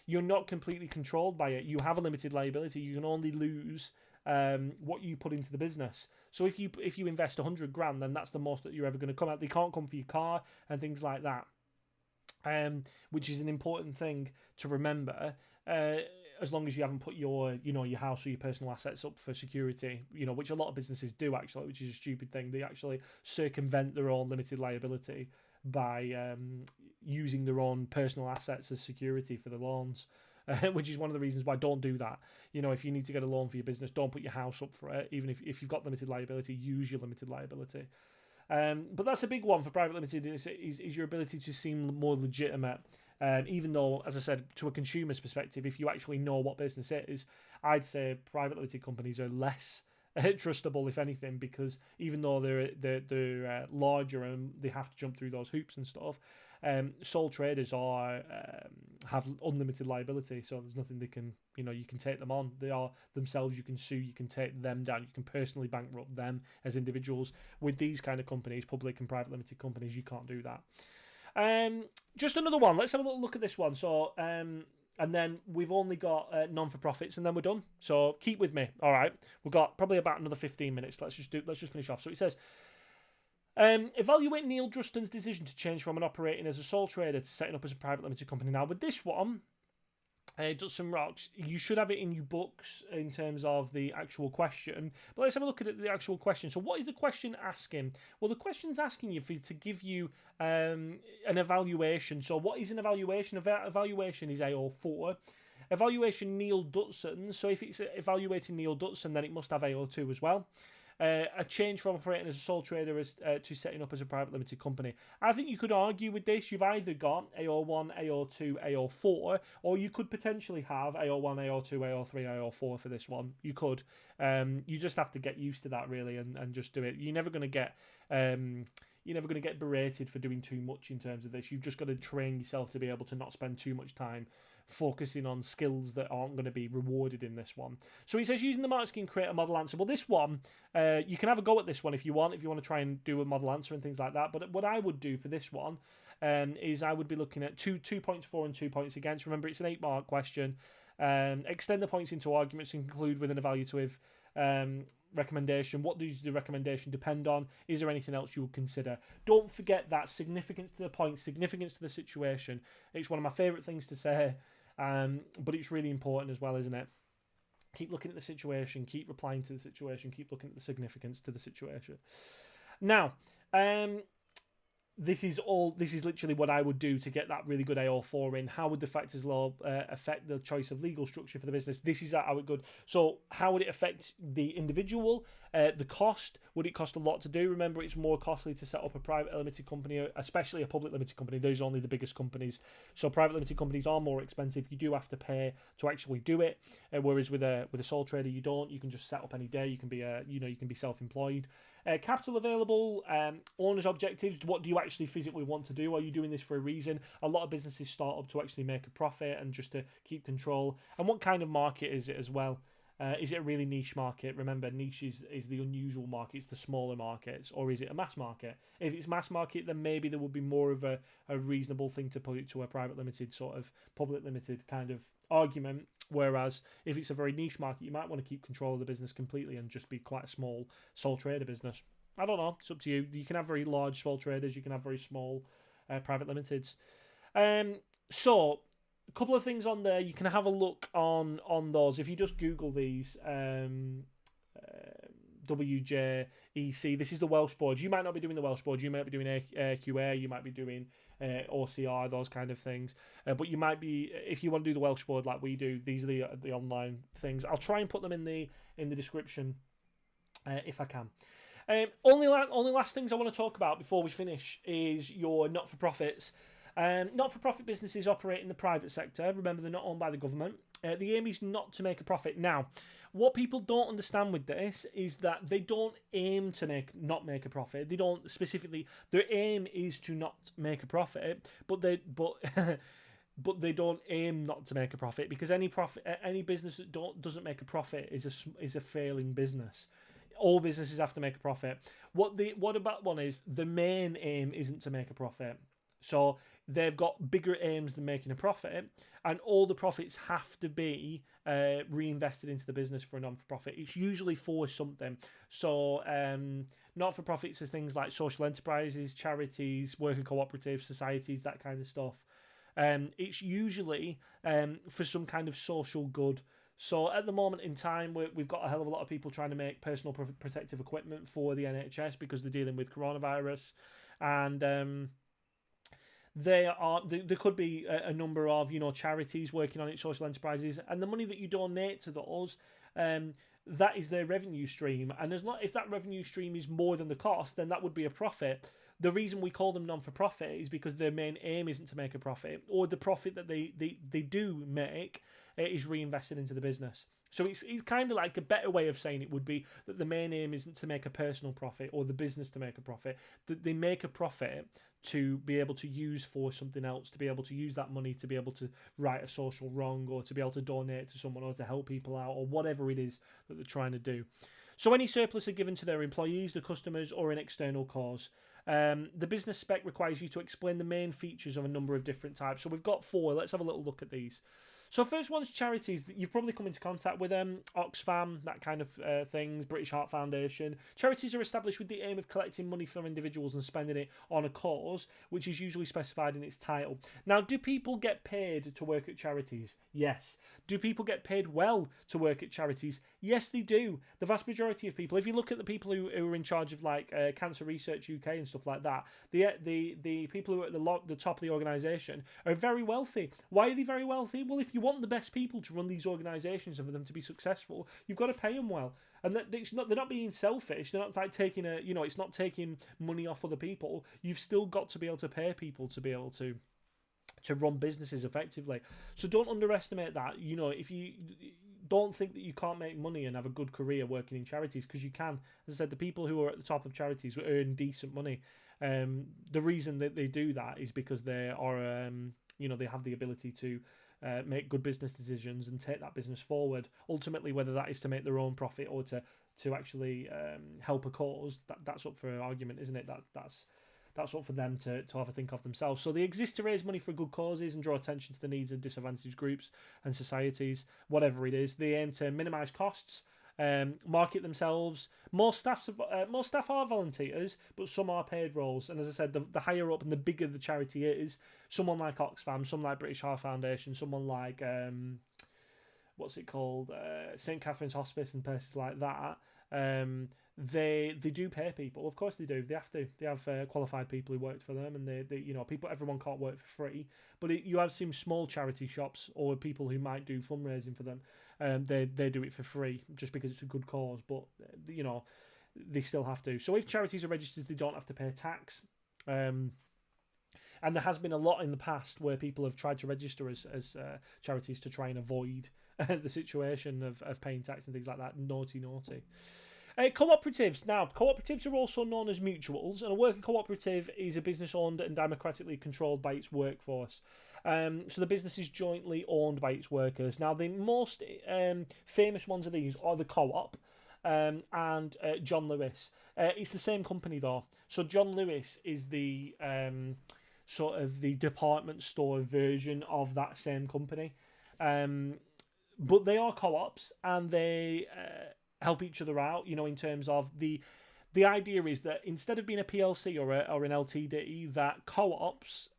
S1: you're not completely controlled by it. You have a limited liability. You can only lose what you put into the business. So if you invest 100 grand, then that's the most that you're ever going to come out. They can't come for your car and things like that, which is an important thing to remember. As long as you haven't put your house or your personal assets up for security, which a lot of businesses do actually, which is a stupid thing. They actually circumvent their own limited liability by using their own personal assets as security for the loans. Which is one of the reasons why don't do that. If you need to get a loan for your business, don't put your house up for it. Even if you've got limited liability, use your limited liability. But that's a big one for private limited is your ability to seem more legitimate. Even though, as I said, to a consumer's perspective, if you actually know what business it is, I'd say private limited companies are less trustable, if anything, because even though they're larger and they have to jump through those hoops and stuff, sole traders have unlimited liability, so there's nothing they can, you can take them on. They are themselves, you can sue, you can take them down, you can personally bankrupt them as individuals. With these kind of companies, public and private limited companies, you can't do that. Just another one. Let's have a little look at this one. So, and then we've only got non-for-profits, and then we're done. So keep with me. All right, we've got probably about another 15 minutes. Let's just finish off. So it says, evaluate Neil Druston's decision to change from operating as a sole trader to setting up as a private limited company. Now, with this one, Dutson Rocks, you should have it in your books in terms of the actual question. But let's have a look at the actual question. So what is the question asking? Well, the question's asking you to give you an evaluation. So what is an evaluation? Evaluation is AO4. Evaluation Neil Dutson. So if it's evaluating Neil Dutson, then it must have AO2 as well. A change from operating as a sole trader to setting up as a private limited company. I think you could argue with this. You've either got AO1, AO2, AO4, or you could potentially have AO1, AO2, AO3, AO4 for this one. You could. You just have to get used to that, really, and just do it. You're never going to get berated for doing too much in terms of this. You've just got to train yourself to be able to not spend too much time focusing on skills that aren't going to be rewarded in this one. So he says, using the mark scheme, create a model answer. Well, this one, you can have a go at this one if you want to try and do a model answer and things like that. But what I would do for this one is I would be looking at 2 points for and 2 points against. Remember, it's an 8-mark question. Extend the points into arguments and conclude with an evaluative recommendation. What does the recommendation depend on? Is there anything else you would consider? Don't forget that significance to the point, significance to the situation. It's one of my favourite things to say, but it's really important as well, isn't it? Keep looking at the situation, keep replying to the situation, keep looking at the significance to the situation. Now, this is literally what I would do to get that really good AO4 in. How would the factors law affect the choice of legal structure for the business? This is how it would. So how would it affect the individual? The cost, would it cost a lot to do? Remember, it's more costly to set up a private limited company, especially a public limited company. Those are only the biggest companies. So private limited companies are more expensive. You do have to pay to actually do it. Whereas with a sole trader, you don't. You can just set up any day. You can be self-employed. Capital available, owner's objectives. What do you actually physically want to do? Are you doing this for a reason? A lot of businesses start up to actually make a profit and just to keep control. And what kind of market is it as well? Is it a really niche market? Remember, niche is the unusual market, it's the smaller markets, or is it a mass market? If it's mass market, then maybe there would be more of a reasonable thing to put it to a private limited sort of public limited kind of argument. Whereas if it's a very niche market, you might want to keep control of the business completely and just be quite a small sole trader business. I don't know. It's up to you. You can have very large sole traders. You can have very small private limiteds. So a couple of things on there. You can have a look on those. If you just Google these, WJEC. This is the Welsh boards. You might not be doing the Welsh boards. You might be doing AQA. You might be doing OCR, those kind of things. But you might be, if you want to do the Welsh board like we do, these are the online things. I'll try and put them in the description if I can. Only last things I want to talk about before we finish is your not-for-profits. Not-for-profit businesses operate in the private sector. Remember, they're not owned by the government. The aim is not to make a profit. Now, what people don't understand with this is that they don't aim to not make a profit. They don't specifically. Their aim is to not make a profit, but they don't aim not to make a profit, because any business that doesn't make a profit is a failing business. All businesses have to make a profit. What about one is the main aim isn't to make a profit. So they've got bigger aims than making a profit, and all the profits have to be reinvested into the business for a non-for-profit. It's usually for something. So not-for-profits are things like social enterprises, charities, worker cooperatives, societies, that kind of stuff. It's usually for some kind of social good. So at the moment in time, we've got a hell of a lot of people trying to make personal protective equipment for the NHS because they're dealing with coronavirus, and there could be a number of charities working on it, social enterprises, and the money that you donate to those, that is their revenue stream. And if that revenue stream is more than the cost, then that would be a profit. The reason we call them non-for-profit is because their main aim isn't to make a profit, or the profit that they do make is reinvested into the business. So it's kind of like a better way of saying it would be that the main aim isn't to make a personal profit or the business to make a profit, that they make a profit to be able to use for something else, to be able to use that money to be able to right a social wrong, or to be able to donate to someone, or to help people out, or whatever it is that they're trying to do. So any surplus are given to their employees, the customers, or an external cause. The business spec requires you to explain the main features of a number of different types. So we've got 4. Let's have a little look at these. So first one's charities. You've probably come into contact with them, Oxfam, that kind of things, British Heart Foundation. Charities are established with the aim of collecting money from individuals and spending it on a cause, which is usually specified in its title. Now, do people get paid to work at charities? Yes. Do people get paid well to work at charities? Yes, they do. The vast majority of people, if you look at the people who are in charge of like Cancer Research UK and stuff like that, the people who are at the top of the organisation are very wealthy. Why are they very wealthy? Well, if you want the best people to run these organisations and for them to be successful, you've got to pay them well. And they're not being selfish. They're not like taking it's not taking money off other people. You've still got to be able to pay people to be able to run businesses effectively. So don't underestimate that. If you don't think that you can't make money and have a good career working in charities, because you can. As I said, the people who are at the top of charities earn decent money. The reason that they do that is because they are, they have the ability to make good business decisions and take that business forward. Ultimately, whether that is to make their own profit or to actually help a cause, that's up for argument, isn't it? That's up for them to have a think of themselves. So they exist to raise money for good causes and draw attention to the needs of disadvantaged groups and societies, whatever it is. They aim to minimise costs, market themselves. Most staff are volunteers, but some are paid roles. And as I said, the higher up and the bigger the charity is, someone like Oxfam, someone like British Heart Foundation, someone like St. Catherine's Hospice and places like that, they do pay people. Of course they do. They have to. They have qualified people who work for them, and everyone can't work for free. But you have some small charity shops or people who might do fundraising for them. They do it for free just because it's a good cause. But they still have to. So if charities are registered, they don't have to pay tax. And there has been a lot in the past where people have tried to register as charities to try and avoid the situation of paying tax and things like that. Naughty. Cooperatives. Now, cooperatives are also known as mutuals, and a worker cooperative is a business owned and democratically controlled by its workforce. So the business is jointly owned by its workers. Now, the most famous ones of these are the Co-op and John Lewis. It's the same company though. So John Lewis is the sort of the department store version of that same company. But they are co-ops, and they help each other out, in terms of the idea is that instead of being a PLC or an LTD, that co-ops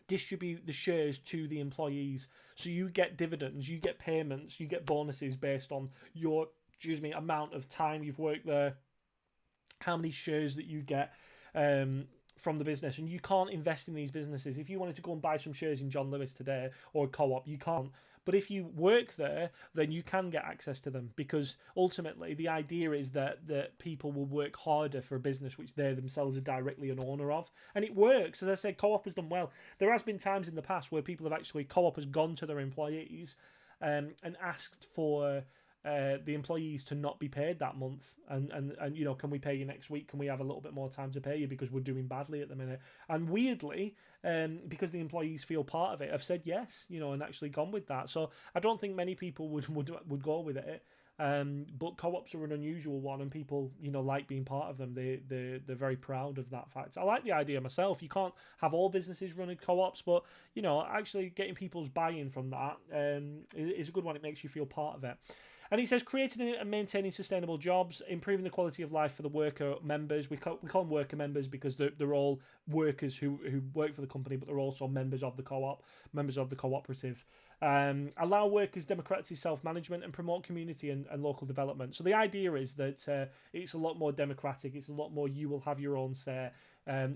S1: distribute the shares to the employees. So you get dividends, you get payments, you get bonuses based on your, amount of time you've worked there, how many shares that you get from the business. And you can't invest in these businesses. If you wanted to go and buy some shares in John Lewis today or a co-op, you can't. But if you work there, then you can get access to them, because ultimately the idea is that people will work harder for a business which they themselves are directly an owner of. And it works. As I said, Co-op has done well. There has been times in the past where people have actually, Co-op has gone to their employees and asked for the employees to not be paid that month, and can we pay you next week? Can we have a little bit more time to pay you because we're doing badly at the minute? And weirdly, because the employees feel part of it, have said yes, and actually gone with that. So I don't think many people would go with it. But co-ops are an unusual one, and people, like being part of them. They're very proud of that fact. I like the idea myself. You can't have all businesses running co-ops, but actually getting people's buy-in from that is a good one. It makes you feel part of it. And he says, creating and maintaining sustainable jobs, improving the quality of life for the worker members. We call them worker members because they're all workers who work for the company, but they're also members of the co-op, members of the cooperative. Allow workers democratic self-management and promote community and local development. So the idea is that it's a lot more democratic. It's a lot more you will have your own say.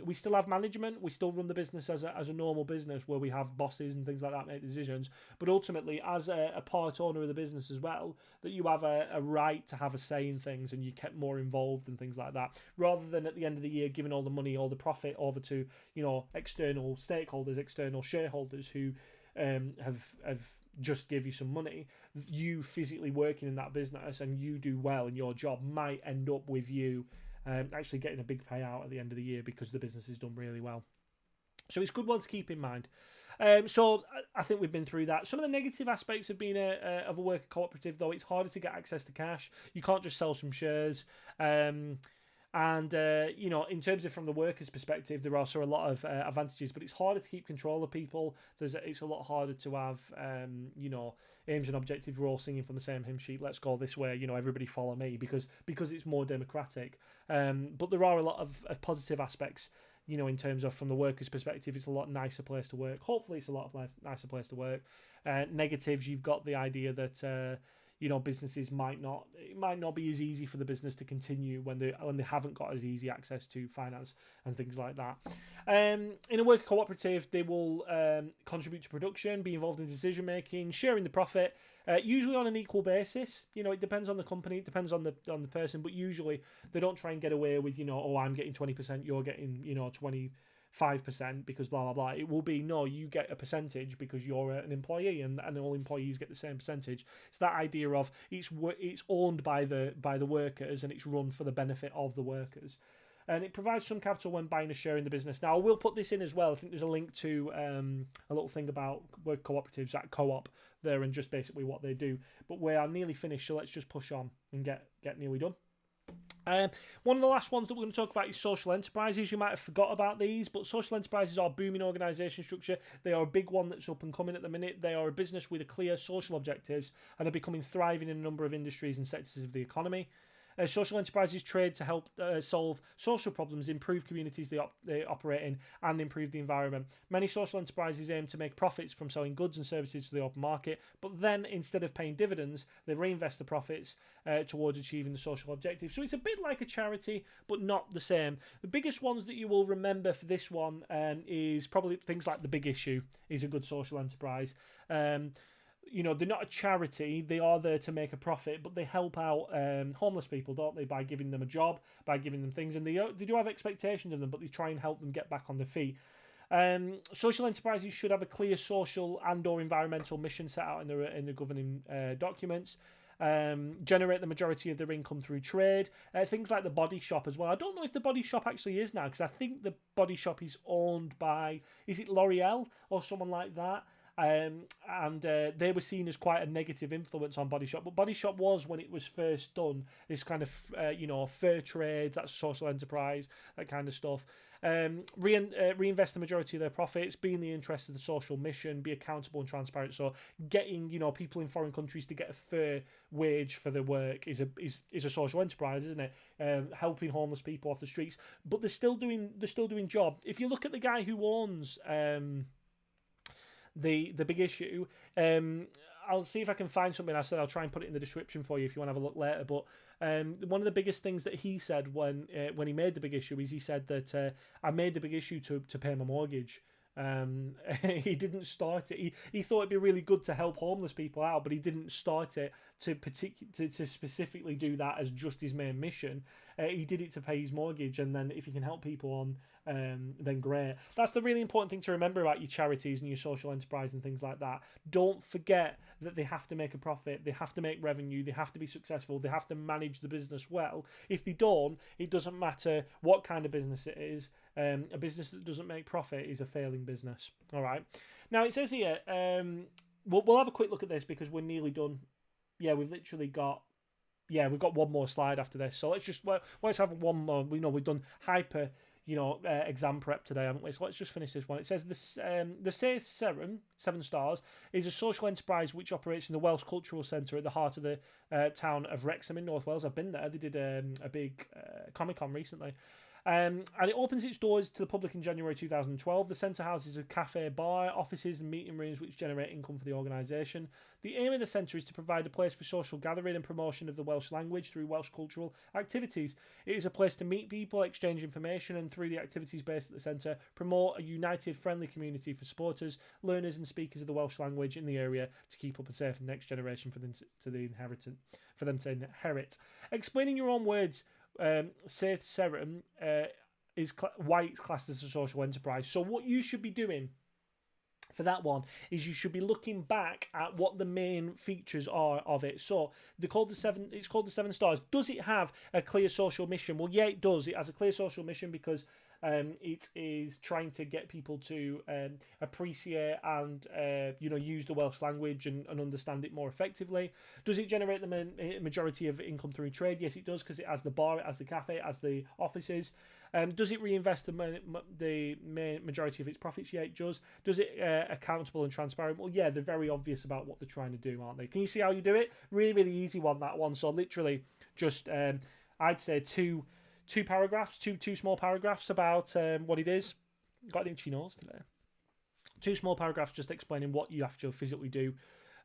S1: We still have management. We still run the business as a normal business where we have bosses and things like that make decisions. But ultimately, as a part owner of the business as well, that you have a right to have a say in things, and you get more involved and things like that, rather than at the end of the year giving all the money, all the profit over to external stakeholders, external shareholders who have just give you some money. You physically working in that business and you do well in your job might end up with you actually getting a big payout at the end of the year because the business has done really well. So it's a good one to keep in mind. So I think we've been through that. Some of the negative aspects of being of a worker cooperative, though, it's harder to get access to cash. You can't just sell some shares. And in terms of from the workers' perspective, there are also a lot of advantages, but it's harder to keep control of people. It's a lot harder to have, aims and objectives. We're all singing from the same hymn sheet. Let's go this way. Everybody follow me because it's more democratic. But there are a lot of positive aspects. In terms of from the workers' perspective, it's a lot nicer place to work. Hopefully, it's a lot nicer place to work. Negatives, you've got the idea that. Businesses might not be as easy for the business to continue when they haven't got as easy access to finance and things like that. In a worker cooperative, they will contribute to production, be involved in decision making, sharing the profit, usually on an equal basis. It depends on the company, it depends on the person, but usually they don't try and get away with I'm getting 20%, you're getting 5% because blah blah blah. It will be no, you get a percentage because you're an employee, and all employees get the same percentage. It's that idea of it's owned by the workers and it's run for the benefit of the workers. And it provides some capital when buying a share in the business. Now I will put this in as well. I think there's a link to a little thing about work cooperatives at Co-op there and just basically what they do. But we are nearly finished, so let's just push on and get nearly done. One of the last ones that we're going to talk about is social enterprises. You might have forgot about these, but social enterprises are a booming organisation structure. They are a big one that's up and coming at the minute. They are a business with a clear social objectives and are becoming thriving in a number of industries and sectors of the economy. Social enterprises trade to help solve social problems, improve communities they operate in, and improve the environment. Many social enterprises aim to make profits from selling goods and services to the open market, but then instead of paying dividends, they reinvest the profits towards achieving the social objective. So it's a bit like a charity, but not the same. The biggest ones that you will remember for this one is probably things like The Big Issue is a good social enterprise. They're not a charity. They are there to make a profit, but they help out homeless people, don't they, by giving them a job, by giving them things, and they do have expectations of them, but they try and help them get back on their feet. Social enterprises should have a clear social and/or environmental mission set out in the governing documents. generate the majority of their income through trade. Things like the Body Shop as well. I don't know if the Body Shop actually is now, because I think the Body Shop is owned by, is it L'Oreal or someone like that? And they were seen as quite a negative influence on Body Shop, but Body Shop was, when it was first done, this kind of fair trade, that's social enterprise, that kind of stuff. Reinvest the majority of their profits, be in the interest of the social mission, be accountable and transparent. So getting people in foreign countries to get a fair wage for their work is a social enterprise, isn't it? Helping homeless people off the streets, but they're still doing job. If you look at the guy who owns the Big Issue, I'll see if I can find something. I said I'll try and put it in the description for you if you want to have a look later. But one of the biggest things that he said when he made the Big Issue is he said that I made the Big Issue to pay my mortgage. He didn't start it. He thought it'd be really good to help homeless people out, but he didn't start it to specifically do that as just his main mission. He did it to pay his mortgage, and then if he can help people on, then great. That's the really important thing to remember about your charities and your social enterprise and things like that. Don't forget that they have to make a profit, they have to make revenue, they have to be successful, they have to manage the business well. If they don't, it doesn't matter what kind of business it is. A business that doesn't make profit is a failing business. All right. Now it says here, we'll have a quick look at this because we're nearly done. Yeah, we've literally got. Yeah, we've got one more slide after this. So let's have one more. We know we've done hyper, exam prep today, haven't we? So let's just finish this one. It says the Saith Seven Stars, is a social enterprise which operates in the Welsh Cultural Centre at the heart of the town of Wrexham in North Wales. I've been there. They did a big Comic-Con recently. And it opens its doors to the public in January 2012. The centre houses a cafe, bar, offices and meeting rooms which generate income for the organisation. The aim of the centre is to provide a place for social gathering and promotion of the Welsh language through Welsh cultural activities. It is a place to meet people, exchange information, and through the activities based at the centre, promote a united, friendly community for supporters, learners and speakers of the Welsh language in the area to keep up a safe next generation for them to inherit. Explaining your own words, Saith Serum is why it's classed as a social enterprise. So what you should be doing for that one is you should be looking back at what the main features are of it. So it's called the Seven Stars. Does it have a clear social mission? Well, yeah, it does. It has a clear social mission because it is trying to get people to appreciate and use the Welsh language and understand it more effectively. Does it generate the majority of income through trade? Yes, it does, because it has the bar, it has the cafe, it has the offices. Does it reinvest the main majority of its profits? Yeah, it does. Does it accountable and transparent? Well, yeah, they're very obvious about what they're trying to do, aren't they? Can you see how you do it? Really, really easy one, that one. So literally just, I'd say two paragraphs, two small paragraphs about what it is. Got an itchy nose today. Two small paragraphs just explaining what you have to physically do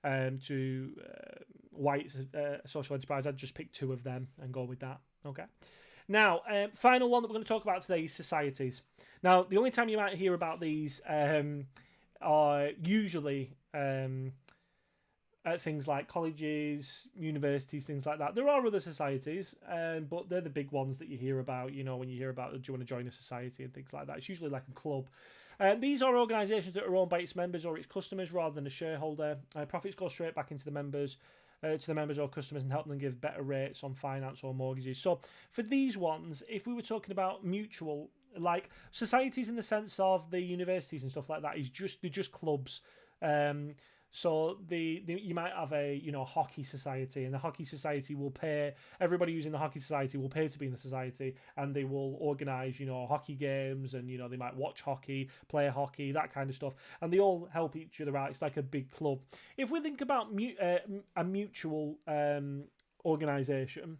S1: to why it's a social enterprise. I'd just pick two of them and go with that. Okay. Now, final one that we're going to talk about today is societies. Now, the only time you might hear about these are usually at things like colleges, universities, things like that. There are other societies, but they're the big ones that you hear about, when you hear about, do you want to join a society and things like that. It's usually like a club. These are organisations that are owned by its members or its customers rather than a shareholder. Profits go straight back into the members, or customers, and help them give better rates on finance or mortgages. So for these ones, if we were talking about mutual, like societies in the sense of the universities and stuff like that, they're just clubs. So you might have a hockey society, and the hockey society will pay everybody who's in the hockey society will pay to be in the society, and they will organise hockey games, and they might watch hockey, play hockey, that kind of stuff, and they all help each other out. It's like a big club. If we think about a mutual organisation.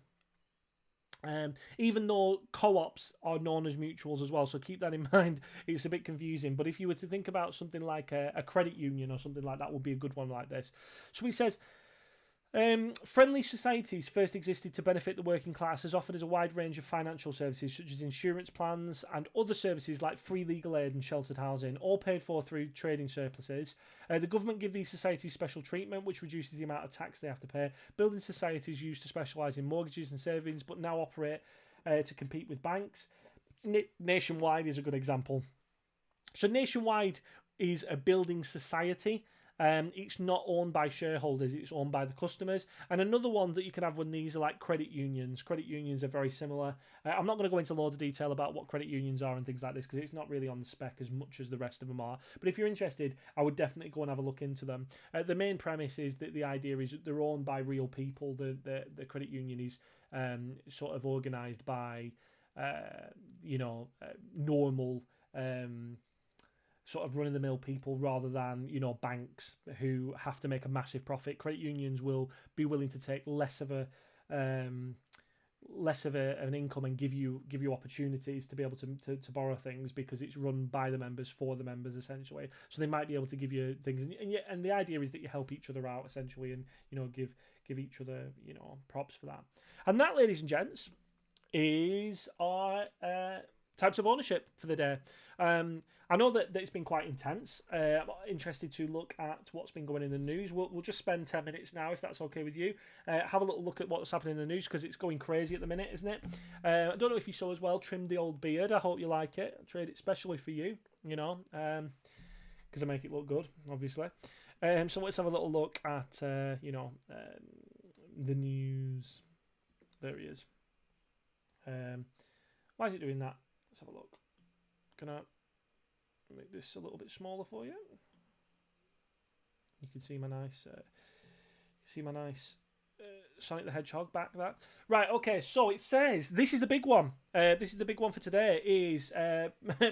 S1: Even though co-ops are known as mutuals as well, so keep that in mind. It's a bit confusing, but if you were to think about something like a credit union or something like that, would be a good one like this. So he says, friendly societies first existed to benefit the working class, as offered as a wide range of financial services such as insurance plans and other services like free legal aid and sheltered housing, all paid for through trading surpluses. The government give these societies special treatment, which reduces the amount of tax they have to pay. Building societies used to specialise in mortgages and savings, but now operate to compete with banks. Nationwide is a good example. So Nationwide is a building society. It's not owned by shareholders, it's owned by the customers. And another one that you can have when these are like credit unions. Credit unions are very similar. I'm not going to go into loads of detail about what credit unions are and things like this because it's not really on the spec as much as the rest of them are. But if you're interested, I would definitely go and have a look into them. The main premise is that the idea is that they're owned by real people. The credit union is sort of organised by normal sort of run-of-the-mill people rather than banks who have to make a massive profit. Credit unions will be willing to take less of an income and give you opportunities to be able to borrow things because it's run by the members for the members essentially. So they might be able to give you things, and the idea is that you help each other out essentially, and give each other props for that. And that, ladies and gents, is our types of ownership for the day. I know that it's been quite intense. I'm interested to look at what's been going in the news. We'll just spend 10 minutes now, if that's okay with you. Have a little look at what's happening in the news because it's going crazy at the minute, isn't it? I don't know if you saw as well, trimmed the old beard. I hope you like it. I trade it specially for you, because I make it look good, obviously. So let's have a little look at, the news. There he is. Why is it doing that? Let's have a look. Can I make this a little bit smaller for you? You can see my nice, Sonic the Hedgehog back. That right? Okay, so it says this is the big one. This is the big one for today. Is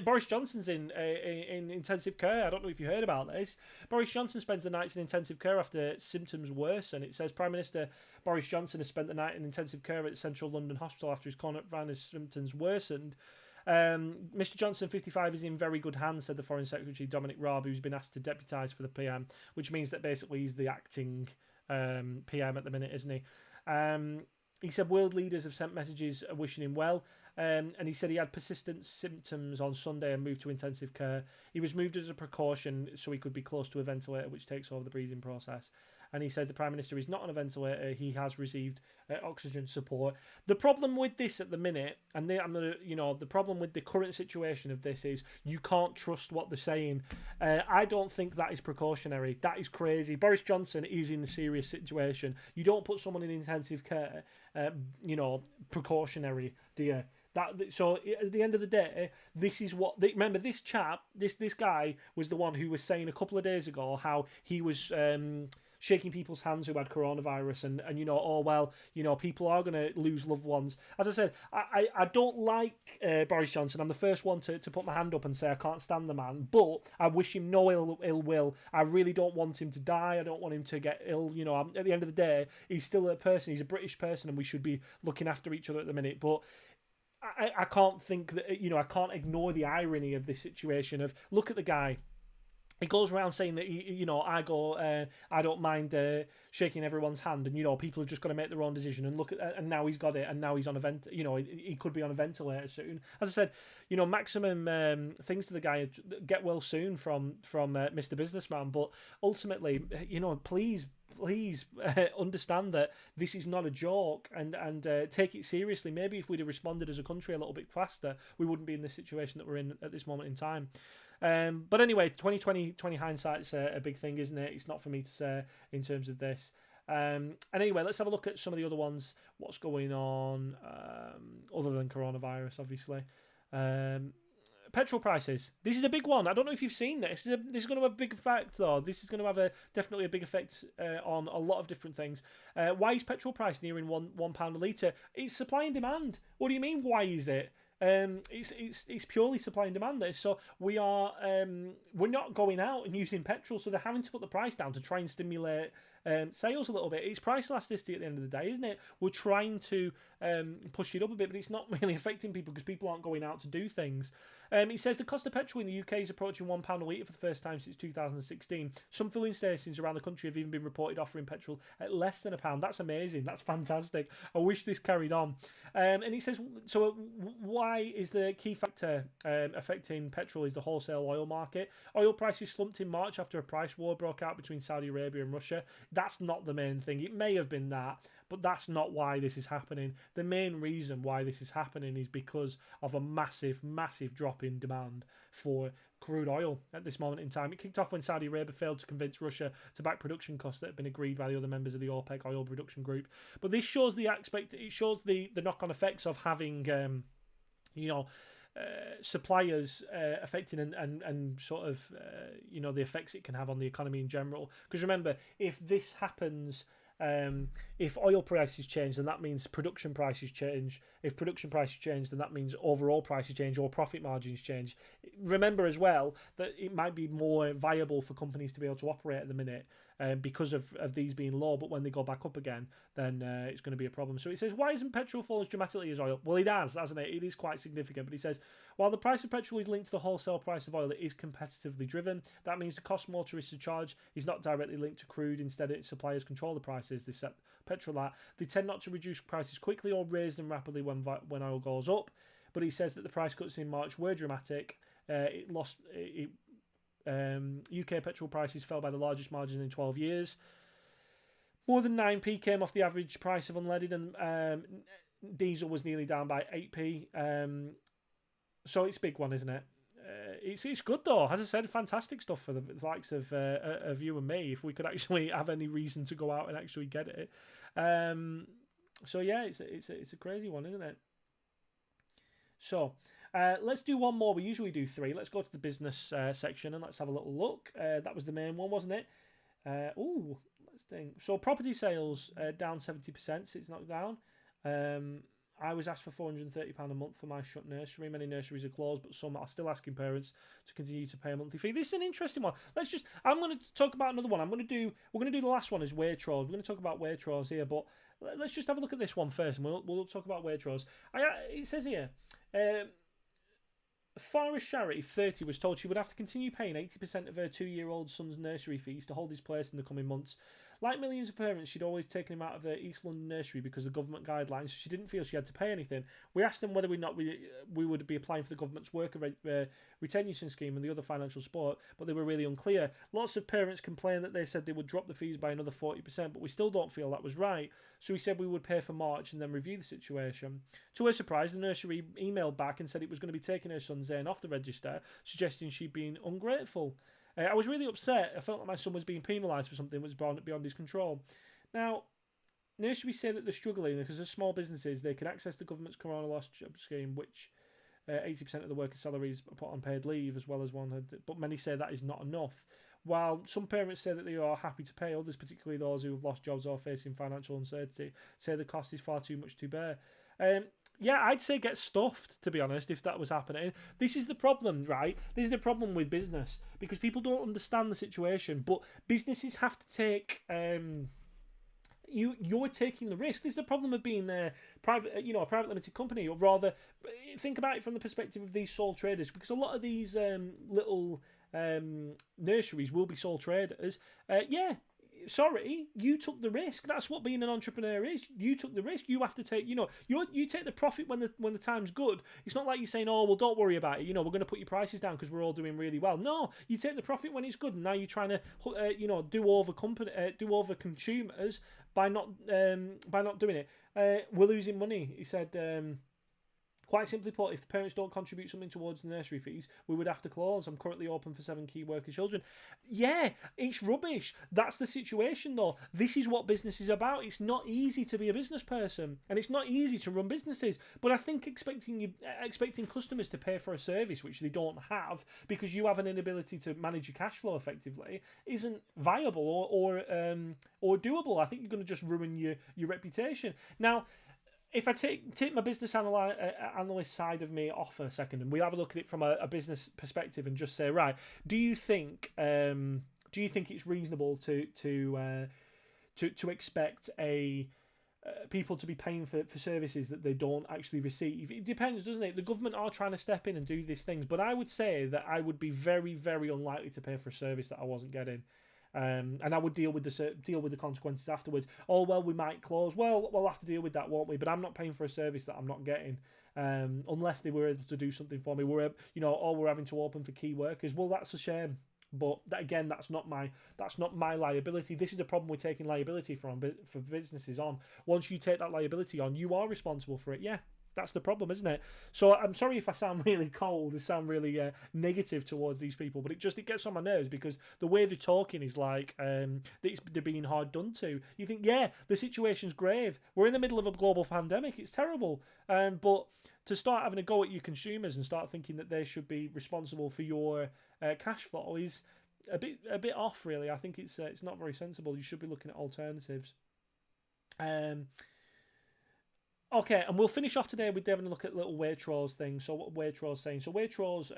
S1: Boris Johnson's in intensive care? I don't know if you heard about this. Boris Johnson spends the nights in intensive care after symptoms worsen. It says Prime Minister Boris Johnson has spent the night in intensive care at Central London Hospital after his coronavirus symptoms worsened. Mr Johnson, 55, is in very good hands, said the Foreign Secretary Dominic Raab, who's been asked to deputise for the PM, which means that basically he's the acting PM at the minute, isn't he? He said world leaders have sent messages wishing him well, and he said he had persistent symptoms on Sunday and moved to intensive care. He was moved as a precaution so he could be close to a ventilator, which takes over the breathing process. And he said the Prime Minister is not on a ventilator. He has received oxygen support. The problem with this at the minute, and the problem with the current situation of this is you can't trust what they're saying. I don't think that is precautionary. That is crazy. Boris Johnson is in a serious situation. You don't put someone in intensive care, precautionary, do you? So at the end of the day, this is what remember. This chap, this guy was the one who was saying a couple of days ago how he was shaking people's hands who had coronavirus and people are going to lose loved ones. As I said, I don't like Boris Johnson. I'm the first one to put my hand up and say I can't stand the man, but I wish him no ill will. I really don't want him to die. I don't want him to get ill. At the end of the day, he's still a person. He's a British person and we should be looking after each other at the minute. But I can't think that, I can't ignore the irony of this situation of look at the guy. He goes around saying that, I don't mind shaking everyone's hand, and, people have just got to make their own decision, and look at, and now he's got it, and now he's on a he could be on a ventilator soon. As I said, maximum things to the guy, get well soon from Mr. Businessman, but ultimately, please understand that this is not a joke and take it seriously. Maybe if we'd have responded as a country a little bit faster, we wouldn't be in this situation that we're in at this moment in time. But anyway, 2020 hindsight's a big thing, isn't it? It's not for me to say in terms of this. And anyway, let's have a look at some of the other ones. What's going on other than coronavirus, obviously. Petrol prices. This is a big one. I don't know if you've seen this. This is going to have a big effect, though. This is going to have definitely a big effect on a lot of different things. Why is petrol price nearing £1 a litre? It's supply and demand. What do you mean? Why is it? It's purely supply and demand. So we're not going out and using petrol, so they're having to put the price down to try and stimulate sales a little bit. It's price elasticity at the end of the day, isn't it? We're trying to push it up a bit, but it's not really affecting people because people aren't going out to do things. It says the cost of petrol in the UK is approaching £1 a litre for the first time since 2016. Some filling stations around the country have even been reported offering petrol at less than £1. That's amazing. That's fantastic. I wish this carried on. And it says, so why is the key factor affecting petrol is the wholesale oil market? Oil prices slumped in March after a price war broke out between Saudi Arabia and Russia. That's not the main thing. It may have been that, but that's not why this is happening. The main reason why this is happening is because of a massive, massive drop in demand for crude oil at this moment in time. It kicked off when Saudi Arabia failed to convince Russia to back production costs that had been agreed by the other members of the OPEC oil production group. But this shows the knock-on effects of having, suppliers affecting and sort of, the effects it can have on the economy in general. Because remember, if this happens, if oil prices change, then that means production prices change. If production prices change, then that means overall prices change or profit margins change. Remember as well that it might be more viable for companies to be able to operate at the minute because of these being low, but when they go back up again, then it's going to be a problem. So it says, why isn't petrol fallen as dramatically as oil? Well, it has, hasn't it? It is quite significant, but he says, while the price of petrol is linked to the wholesale price of oil, it is competitively driven. That means the cost motorists to charge is not directly linked to crude. Instead, suppliers control the prices they set petrol at. They tend not to reduce prices quickly or raise them rapidly when oil goes up. But he says that the price cuts in March were dramatic. UK petrol prices fell by the largest margin in 12 years. More than 9p came off the average price of unleaded, and diesel was nearly down by 8p. So it's a big one, isn't it? It's good though. As I said, fantastic stuff for the likes of you and me. If we could actually have any reason to go out and actually get it. So yeah, it's a crazy one, isn't it? So let's do one more. We usually do 3. Let's go to the business section and let's have a little look. That was the main one, wasn't it? Let's think. So property sales down 70%. It's not down. I was asked for £430 a month for my shut nursery. Many nurseries are closed, but some are still asking parents to continue to pay a monthly fee. This is an interesting one. I'm going to talk about another one. We're going to do the last one as Waitrose. We're going to talk about Waitrose here, but let's just have a look at this one first, and we'll talk about Waitrose. It says here, Forest Charity, 30, was told she would have to continue paying 80% of her 2-year-old son's nursery fees to hold his place in the coming months. Like millions of parents, she'd always taken him out of their East London nursery because of government guidelines, so she didn't feel she had to pay anything. We asked them whether or not we would be applying for the government's worker retention scheme and the other financial support, but they were really unclear. Lots of parents complained that they said they would drop the fees by another 40%, but we still don't feel that was right. So we said we would pay for March and then review the situation. To her surprise, the nursery emailed back and said it was going to be taking her son Zayn off the register, suggesting she'd been ungrateful. I was really upset. I felt like my son was being penalised for something that was beyond his control. Now, nurseries say that they're struggling because as small businesses, they can access the government's Corona Loss Job Scheme, which 80% of the workers' salaries are put on paid leave, as well as one. But many say that is not enough. While some parents say that they are happy to pay, others, particularly those who have lost jobs or facing financial uncertainty, say the cost is far too much to bear. Yeah, I'd say get stuffed, to be honest, if that was happening. This is the problem, right? This is the problem with business, because people don't understand the situation, but businesses have to take... You're taking the risk. This is the problem of being a private limited company, or rather, think about it from the perspective of these sole traders, because a lot of these little nurseries will be sole traders. Sorry, you took the risk. That's what being an entrepreneur is. You took the risk. You have to take, you take the profit when the time's good. It's not like you're saying, oh, well, don't worry about it. We're going to put your prices down because we're all doing really well. No, you take the profit when it's good. And now you're trying to, do over consumers by not doing it. We're losing money. He said. Quite simply put, if the parents don't contribute something towards the nursery fees, we would have to close. I'm currently open for 7 key worker children. Yeah, it's rubbish. That's the situation, though. This is what business is about. It's not easy to be a business person, and it's not easy to run businesses. But I think expecting customers to pay for a service which they don't have because you have an inability to manage your cash flow effectively isn't viable or doable. I think you're going to just ruin your reputation. Now, if I take my business analyst side of me off for a second, and we have a look at it from a business perspective, and just say, right, do you think it's reasonable to expect people to be paying for services that they don't actually receive? It depends, doesn't it? The government are trying to step in and do these things, but I would say that I would be very, very unlikely to pay for a service that I wasn't getting. And I would deal with the consequences afterwards. Oh, well, we might close. Well, we'll have to deal with that, won't we? But I'm not paying for a service that I'm not getting, unless they were able to do something for me. We're having to open for key workers. Well, that's a shame. But again, that's not my liability. This is the problem with taking liability for businesses on. Once you take that liability on, you are responsible for it. Yeah, that's the problem, isn't it? So I'm sorry if I sound really cold, I sound really negative towards these people, but it gets on my nerves because the way they're talking is like they're being hard done to. You think, yeah, the situation's grave. We're in the middle of a global pandemic. It's terrible. But to start having a go at your consumers and start thinking that they should be responsible for your cash flow is a bit off, really. I think it's not very sensible. You should be looking at alternatives. Okay, and we'll finish off today with having a look at little Waitrose thing. So what Waitrose saying? So Waitrose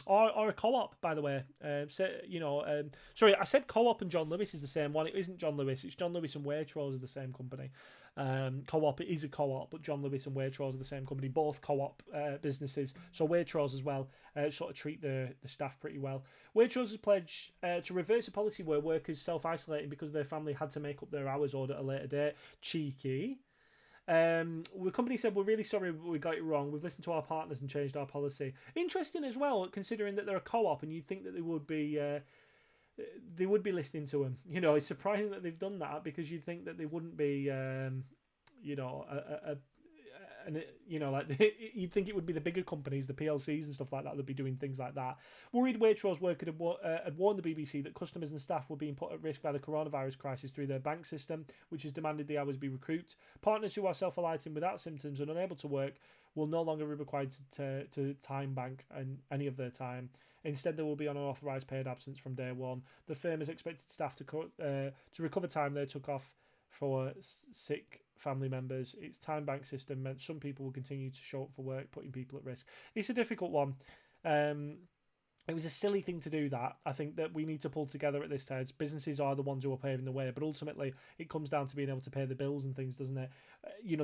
S1: are a co-op, by the way. Sorry, I said co-op and John Lewis is the same one. It isn't John Lewis. It's John Lewis and Waitrose are the same company. Co-op, it is a co-op, but John Lewis and Waitrose are the same company. Both co-op businesses. So Waitrose as well sort of treat the staff pretty well. Waitrose has pledged to reverse a policy where workers self-isolating because their family had to make up their hours order at a later date. Cheeky. The company said, we're really sorry we got it wrong. We've listened to our partners and changed our policy. Interesting as well, considering that they're a co-op and you'd think that they would be listening to them. You know, it's surprising that they've done that because you'd think that they wouldn't be, you'd think it would be the bigger companies, the PLCs and stuff like that, that'd be doing things like that. Worried Waitrose worker had warned the BBC that customers and staff were being put at risk by the coronavirus crisis through their bank system, which has demanded the hours be recouped. Partners who are self-isolating without symptoms and unable to work will no longer be required to time bank any of their time. Instead, they will be on an authorised paid absence from day one. The firm has expected staff to recover time they took off for sick family members. Its time bank system meant some people will continue to show up for work, putting people at risk. It's a difficult one. It was a silly thing to do that. I think that we need to pull together at this stage. Businesses are the ones who are paving the way, but ultimately it comes down to being able to pay the bills and things, doesn't it?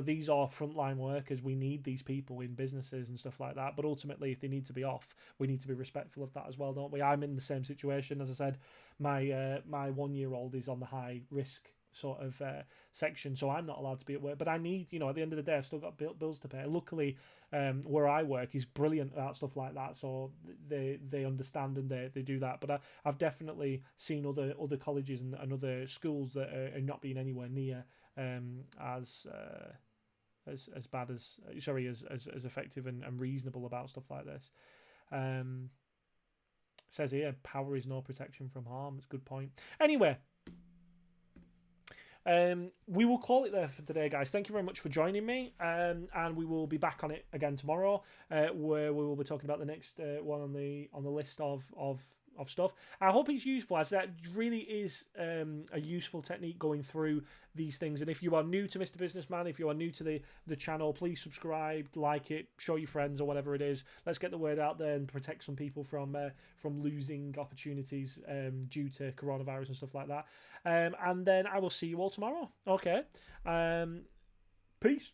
S1: These are frontline workers. We need these people in businesses and stuff like that. But ultimately, if they need to be off, we need to be respectful of that as well, don't we? I'm in the same situation. As I said, my 1-year-old is on the high risk sort of section, so I'm not allowed to be at work, but I need, at the end of the day, I've still got bills to pay. Luckily, where I work is brilliant about stuff like that, so they understand and they do that. But I've definitely seen other colleges and other schools that are not being anywhere near as bad as effective and reasonable about stuff like this. Says here, power is no protection from harm. It's a good point. Anyway, we will call it there for today, guys. Thank you very much for joining me, and we will be back on it again tomorrow, where we will be talking about the next one on the list of stuff. I hope it's useful, as that really is a useful technique going through these things. And if you are new to Mr. Businessman, if you are new to the channel, please subscribe, like it, show your friends or whatever it is. Let's get the word out there and protect some people from losing opportunities due to coronavirus and stuff like that. And then I will see you all tomorrow. Okay. Peace.